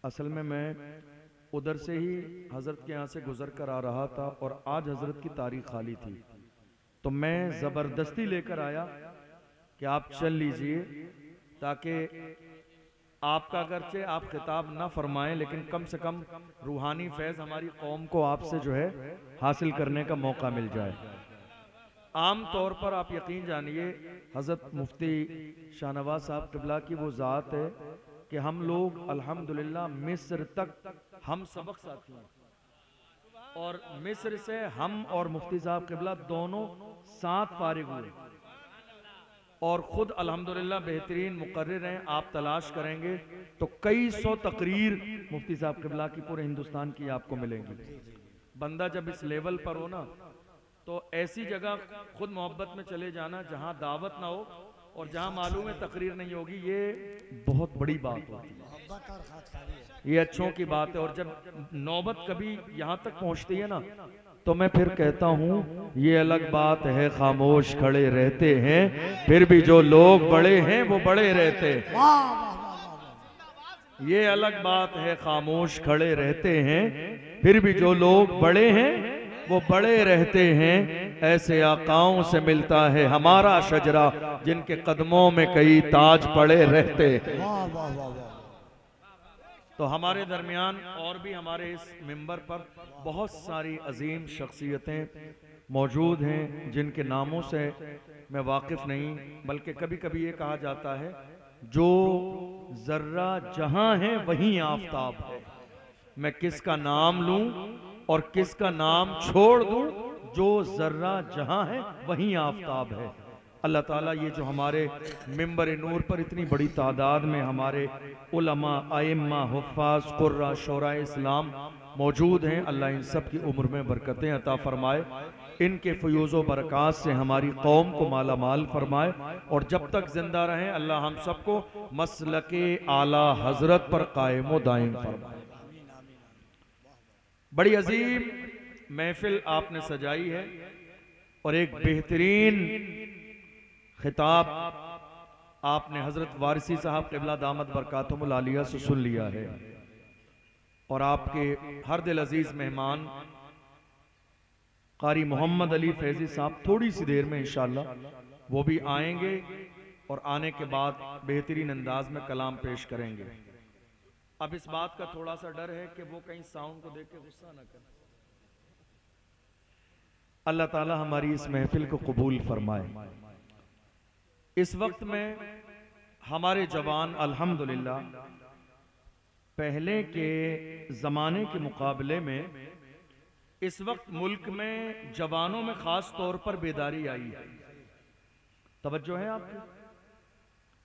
असल में मैं उधर से ही हज़रत के यहाँ से गुज़र कर आ रहा था और आज हज़रत की तारीख़ खाली थी, तो मैं ज़बरदस्ती लेकर आया कि आप चल लीजिए, ताकि आपका अगरचे आप खिताब ना फरमाएं, लेकिन कम से कम रूहानी फैज़ हमारी कौम को आपसे जो है हासिल करने का मौका मिल जाए। आम तौर पर आप यकीन जानिए, हज़रत मुफ्ती शाहनवाज़ साहब क़िबला की वो ज़ात है कि हम लोग अल्हम्दुलिल्लाह मिस्र तक हम सबक साथी हैं, और मिस्र से हम और मुफ्ती साहब क़िबला दोनों साथ फारिग हुए, और खुद अल्हम्दुलिल्लाह बेहतरीन मुकर्रिर हैं। आप तलाश करेंगे तो कई सौ तकरीर मुफ्ती साहब क़िबला की पूरे हिंदुस्तान की आपको मिलेंगी। बंदा जब इस लेवल पर हो ना, तो ऐसी जगह खुद मोहब्बत में चले जाना जहां दावत ना हो और जहां मालूम है तकरीर नहीं होगी, ये बहुत बड़ी बात होती है, ये अच्छों की बात है। और जब नौबत कभी यहाँ तक पहुँचती है ना, तो मैं फिर कहता हूँ ये अलग बात है खामोश खड़े रहते हैं, फिर भी जो लोग बड़े हैं वो बड़े रहते हैं। ये अलग बात है खामोश खड़े रहते हैं, फिर भी जो लोग बड़े हैं वो बड़े रहते हैं। ऐसे आकाओं से मिलता है हमारा शजरा, जिनके कदमों में कई ताज पड़े रहते हैं। तो हमारे दरमियान और भी हमारे इस मिंबर पर बहुत सारी अजीम शख्सियतें मौजूद हैं, जिनके नामों से मैं वाकिफ नहीं, बल्कि कभी कभी ये कहा जाता है जो जर्रा जहां है वहीं आफताब है। मैं किसका नाम लूं और किसका नाम छोड़ दूं, जो जर्रा जहां है वहीं आफताब है। अल्लाह ताला ये जो हमारे मिंबर नूर पर इतनी बड़ी तादाद में हमारे उलमा, आइम्मा, हुफ़्फ़ाज़, क़ुर्रा, शोराए इस्लाम मौजूद हैं, अल्लाह इन सब की उम्र में बरकतें अता फरमाए, इनके फ़यूज़ व बरक़ात से हमारी कौम को माला माल फरमाए, और जब तक जिंदा रहें अल्लाह हम सबको मसलके आला हजरत पर कायम व दायम फरमाए। बड़ी अजीम महफिल आपने सजाई है और एक बेहतरीन खिताब आपने हजरत वारिसी साहब क़िबला दामत बरकातुहुल आलिया से सुन लिया है, और आपके हर दिल अजीज मेहमान कारी मोहम्मद अली फैजी साहब थोड़ी सी देर में इंशाअल्लाह वो भी आएंगे, और आने के बाद बेहतरीन अंदाज में कलाम पेश करेंगे। अब इस बात का थोड़ा सा डर है कि वो कहीं साउंड को देख के गुस्सा न करें। अल्लाह ताला हमारी इस महफिल को कबूल फरमाए। इस वक्त में हमारे जवान अल्हम्दुलिल्लाह पहले के ज़माने के मुकाबले में इस वक्त मुल्क में जवानों में ख़ास तौर पर बेदारी आई है। तवज्जो है आपकी?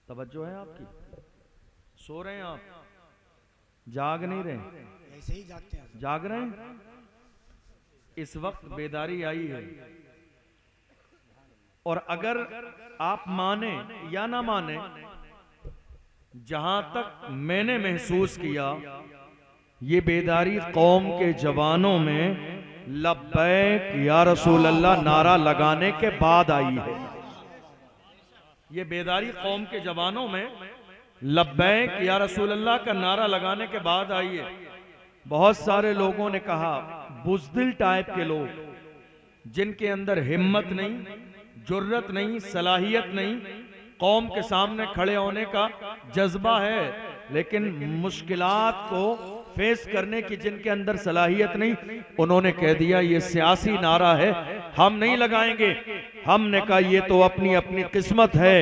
तवज्जो है आपकी? सो रहे हैं आप? जाग नहीं रहे? ऐसे ही जागते हैं। जाग रहे हैं? इस वक्त बेदारी आई है, और अगर आप माने या ना माने, जहां तक मैंने महसूस किया, ये बेदारी कौम के जवानों में लब्बैक या रसूल अल्लाह नारा लगाने के बाद आई है। ये बेदारी कौम के जवानों में लब्बैक या रसूल अल्लाह का नारा लगाने के बाद आई है। बहुत सारे लोगों ने कहा, बुज़दिल टाइप के लोग, जिनके अंदर हिम्मत नहीं, जुर्रत नहीं, सलाहियत नहीं, कौम के सामने खड़े होने का जज्बा है, लेकिन मुश्किलात को फेस करने की जिनके अंदर सलाहियत नहीं, उन्होंने कह दिया ये सियासी नारा है, हम नहीं लगाएंगे। हमने कहा ये तो अपनी अपनी किस्मत है,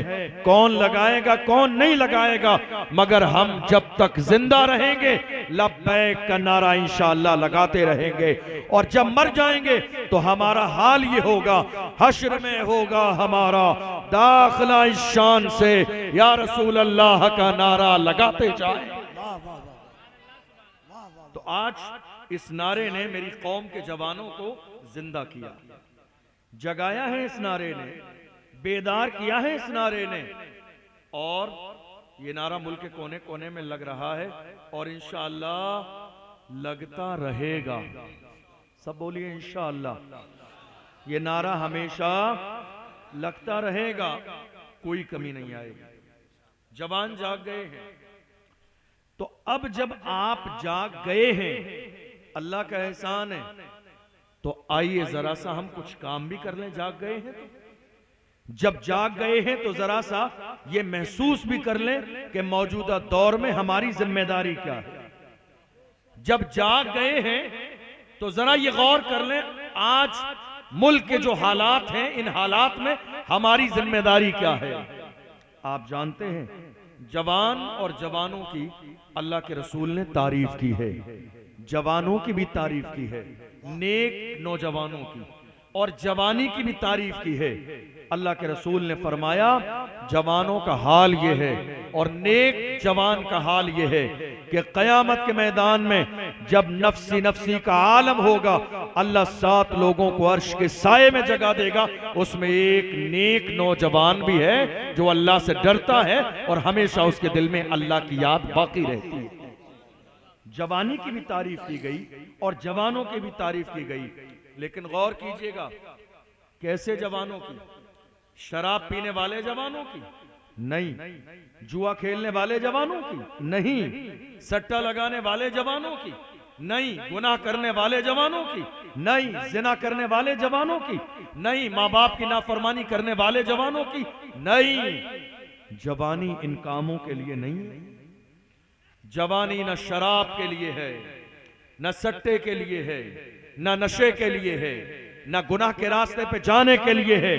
कौन लगाएगा कौन नहीं लगाएगा, मगर हम जब तक जिंदा रहेंगे लब्बैक का नारा इंशाअल्लाह लगाते रहेंगे, और जब मर जाएंगे तो हमारा हाल ये होगा, हश्र में होगा हमारा दाखिला इस शान से या रसूल अल्लाह का नारा लगाते जाए। तो आज इस नारे ने मेरी कौम के जवानों को जिंदा किया, जगाया है इस नारे ने, बेदार किया है इस नारे ने, और ये नारा मुल्क के कोने कोने में लग रहा है और इंशाअल्लाह लगता रहेगा। सब बोलिए इंशाअल्लाह। ये नारा हमेशा लगता रहेगा, कोई कमी नहीं आएगी। जवान जाग गए हैं, तो अब जब आप जाग गए हैं, अल्लाह का एहसान है, तो आइए जरा सा हम कुछ काम भी कर लें। जाग गए हैं तो जब जाग गए हैं तो जरा सा ये महसूस भी कर लें कि मौजूदा दौर में हमारी जिम्मेदारी क्या है। जब जाग गए हैं तो जरा ये गौर कर लें, आज मुल्क के जो हालात हैं, इन हालात में हमारी जिम्मेदारी क्या है। आप जानते हैं जवान और जवानों की अल्लाह के रसूल ने तारीफ की है, जवानों की भी तारीफ की है, नेक नौजवानों की। और जवानी की भी तारीफ की है। अल्लाह के रसूल ने फरमाया जवानों का हाल ये है और नेक जवान का हाल ये है कि क़यामत के मैदान में जब नफ्सी नफ्सी का आलम होगा, अल्लाह 7 लोगों को अर्श के साए में जगा देगा। उसमें एक नेक नौजवान भी है जो अल्लाह से डरता है और हमेशा उसके दिल में अल्लाह की याद बाकी रहती है। जवानी की भी तारीफ की गई और जवानों की भी तारीफ की गई, लेकिन गौर कीजिएगा कैसे जवानों की? शराब पीने वाले जवानों की नहीं, जुआ खेलने वाले जवानों की नहीं, सट्टा लगाने वाले जवानों की नहीं, गुनाह करने वाले जवानों की नहीं, जिना करने वाले जवानों की नहीं, माँ बाप की नाफरमानी करने वाले जवानों की नहीं। जवानी इन कामों के लिए नहीं है। जवानी न शराब के लिए है, न सट्टे के लिए है, न नशे के लिए है, न गुनाह के रास्ते पे जाने के लिए है।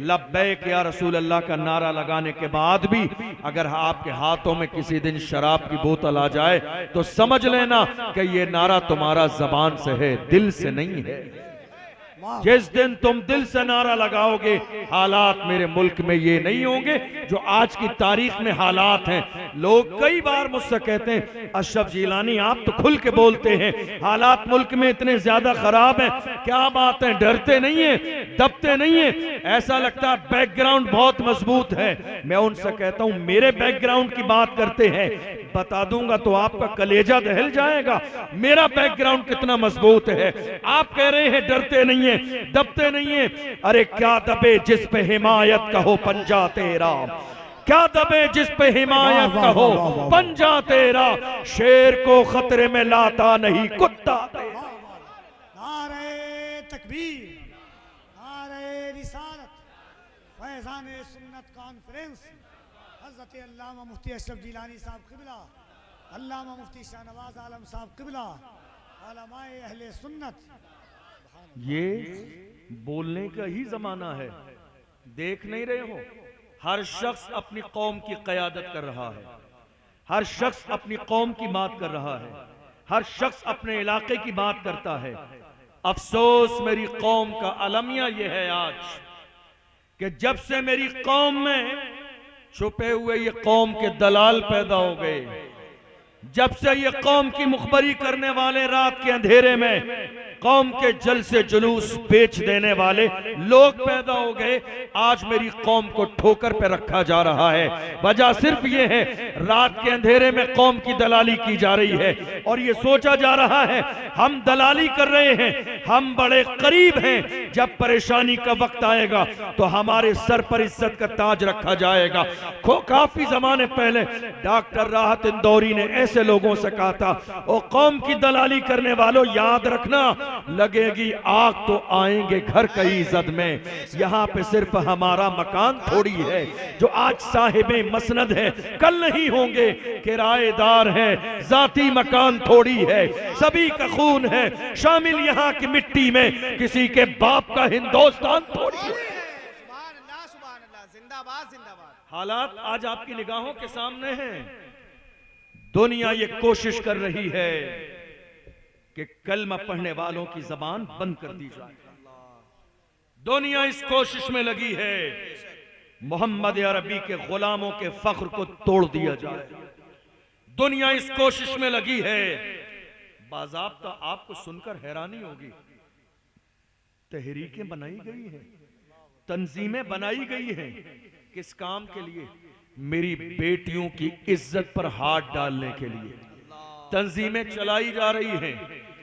लब्बैक या रसूल अल्लाह का नारा लगाने के बाद भी अगर आपके हाथों में किसी दिन शराब की बोतल आ जाए तो समझ लेना कि ये नारा तुम्हारा जबान से है, दिल से नहीं है। जिस दिन तुम दिल से नारा लगाओगे, हालात मेरे मुल्क में ये नहीं होंगे जो आज की तारीख में हालात हैं। लोग कई बार मुझसे कहते हैं अशरफ जिलानी आप तो खुल के बोलते हैं, हालात मुल्क में इतने ज्यादा खराब हैं, क्या बात है, डरते नहीं है, दबते नहीं है, ऐसा लगता है बैकग्राउंड बहुत मजबूत है। मैं उनसे कहता हूं मेरे बैकग्राउंड की बात करते हैं, बता दूंगा तो आपका कलेजा दहल जाएगा मेरा बैकग्राउंड कितना मजबूत है। आप कह रहे हैं डरते नहीं है, दबते नहीं है, अरे क्या दबे जिस पे हिमायत का हो पंजा तेरा, क्या दबे जिस पे हिमायत का हो पंजा तेरा, शेर को खतरे में लाता नहीं कुत्ता तेरा। नारे तकबीर, नारे रिसालत, फैज़ान सुन्नत कॉन्फ्रेंस, हज़रत अल्लामा मुफ्ती अशरफ जिलानी साहब क़िबला, अल्लामा मुफ्ती शाहनवाज आलम साहब क़िबला, उलमाए अहले सुन्नत। ये बोलने का ही जमाना है, देख नहीं रहे हो? हर शख्स अपनी कौम की क़यादत कर रहा है, हर शख्स अपनी कौम की बात कर रहा है, हर शख्स अपने इलाके की बात करता है। अफसोस मेरी कौम का अलमिया यह है आज कि जब से मेरी कौम में छुपे हुए ये कौम के दलाल पैदा हो गए, जब से ये कौम की मुखबरी करने वाले रात के अंधेरे में कौम के जलसे जुलूस बेच देने वाले लोग पैदा हो गए, आज मेरी कौम को ठोकर पे रखा जा रहा है। वजह सिर्फ ये है रात के अंधेरे में कौम की दलाली की जा रही है और ये सोचा जा रहा है हम दलाली कर रहे हैं, हम बड़े करीब हैं, जब परेशानी का वक्त आएगा तो हमारे सर पर इज्जत का ताज रखा जाएगा। काफी जमाने पहले डॉक्टर राहत इंदौरी ने ऐसे लोगों से कहा था, ओ कौम की दलाली करने वालों याद रखना लगेगी आग तो आएंगे घर कई इज्जत में। यहाँ पे सिर्फ हमारा मकान थोड़ी है जो आज साहिबे मसनद है, कल नहीं होंगे किराएदार हैं, जाती मकान थोड़ी है, सभी का खून है शामिल यहाँ की मिट्टी में, किसी के बाप का हिंदुस्तान थोड़ी है। हालात आज आपकी निगाहों के सामने हैं। दुनिया ये कोशिश कर रही है कि कलमा पढ़ने वालों की जबान बंद कर दी जाए। दुनिया इस कोशिश में लगी है मोहम्मद अरबी के गुलामों के फख्र को तोड़ दिया जाए। दुनिया इस कोशिश में लगी है, बाज़ाब्ता आपको सुनकर हैरानी होगी, तहरीकें बनाई गई हैं, तंजीमें बनाई गई हैं, किस काम के लिए? मेरी बेटियों की इज्जत पर हाथ डालने के लिए तंजीमें चलाई जा रही हैं,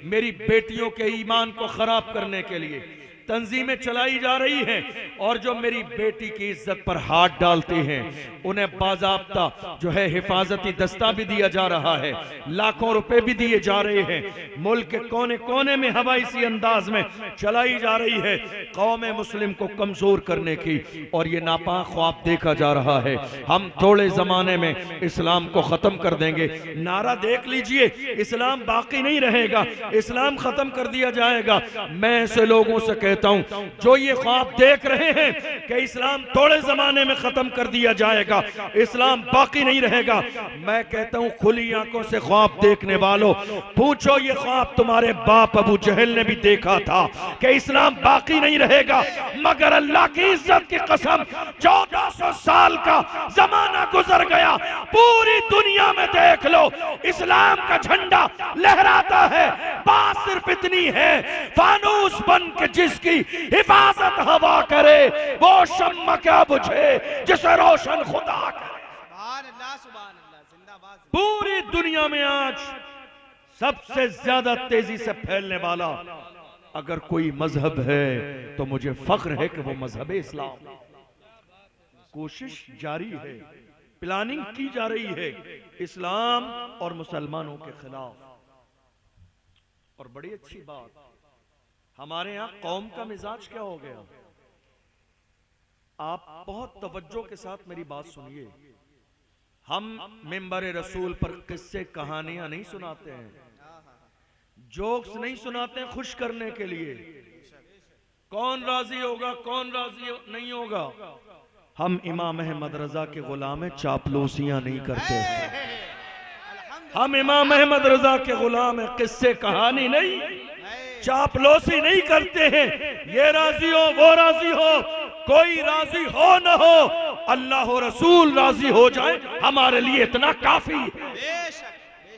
मेरी बेटियों के ईमान को खराब करने के लिए तंजीमें चलाई जा रही हैं, और जो मेरी बेटी की इज्जत पर हाथ डालते हैं उन्हें बाज़ाब्ता जो है हिफाजती दस्ता भी दिया जा रहा है, लाखों रुपए भी दिए जा रहे हैं। मुल्क के कोने कोने में हवा इसी अंदाज में चलाई जा रही है कौम मुस्लिम को कमजोर करने की, और ये नापाक ख्वाब देखा जा रहा है। हम थोड़े जमाने में इस्लाम को खत्म कर देंगे। नारा देख लीजिए, इस्लाम बाकी नहीं रहेगा, इस्लाम खत्म कर दिया जाएगा। मैं ऐसे लोगों से कहता हूं जो ये ख्वाब देख रहे हैं कि इस्लाम थोड़े जमाने में खत्म कर दिया जाएगा, इस्लाम बाकी नहीं रहेगा। मैं कहता हूं खुली आंखों से ख्वाब देखने वालों, पूछो ये ख्वाब तुम्हारे बाप अबू जहल ने भी देखा था कि इस्लाम बाकी नहीं रहेगा, मगर अल्लाह की इज्जत की कसम 1400 साल का जमाना गुजर गया, पूरी दुनिया में देख लो इस्लाम का झंडा लहराता है। बात सिर्फ इतनी है, फानूस बन के जिसकी हिफाजत हवा करे वो शम्मा क्या बुझे जिसे रोशन खुदा करे। पूरी दुनिया में आज सबसे ज्यादा तेजी से फैलने वाला अगर कोई मजहब है तो मुझे फख्र है कि वो मजहब इस्लाम। कोशिश जारी है, प्लानिंग की जा रही है इस्लाम और मुसलमानों के खिलाफ। और बड़ी अच्छी बात, हमारे यहां कौम का मिजाज क्या हो गया, आप बहुत तवज्जो के साथ मेरी बात सुनिए। हम मिंबर रसूल पर किस्से कहानियां नहीं सुनाते हैं, जोक्स नहीं सुनाते हैं खुश करने के लिए। कौन राजी होगा कौन राजी नहीं होगा, हम इमाम अहमद रजा के गुलाम हैं, चापलूसियां नहीं करते हैं। हम इमाम अहमद रजा के गुलाम हैं, किस्से कहानी नहीं, चापलूसी नहीं करते हैं। ये राजी हो वो राजी हो, कोई राजी हो न हो, अल्लाह रसूल राजी हो जाए हमारे लिए इतना काफी है।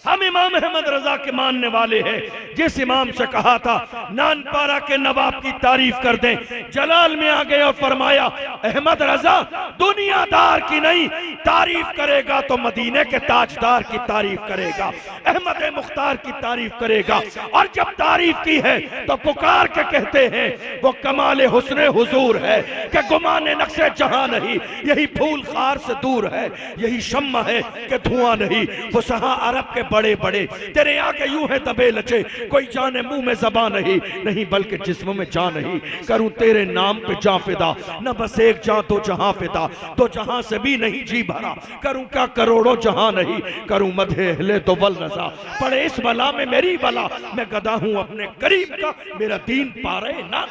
हम इमाम अहमद रजा के मानने वाले हैं। जिस इमाम से कहा था नानपारा के नवाब की तारीफ कर दें, जलाल में आ गए और फरमाया अहमद रजा दुनियादार की नहीं तारीफ करेगा तो मदीने के ताजदार की तारीफ करेगा, अहमद मुख्तार की तारीफ करेगा। और जब तारीफ की है तो पुकार के कहते हैं वो कमाल हुस्ने हुजूर है कि गुमाने नक्शे जहां नहीं, यही फूल खार से दूर है, यही शम्मा है कि धुआं नहीं। वो सहा अरब के बड़े बड़े तेरे आगे यूं है दबे लचे, कोई जाने मुंह में ज़बान नहीं बल्कि जिस्म में जान नहीं। करूं तेरे नाम पे जा फिदा, न बस एक जा तो जहां फिदा, तो जहां से भी नहीं जी भरा। करूं क्या करोड़ों जहां नहीं, करूं मधे अहले तो वल रजा। पड़े इस बला में मेरी बला, मैं गदा हूं अपने करीब का, मेरा दीन पारे ना।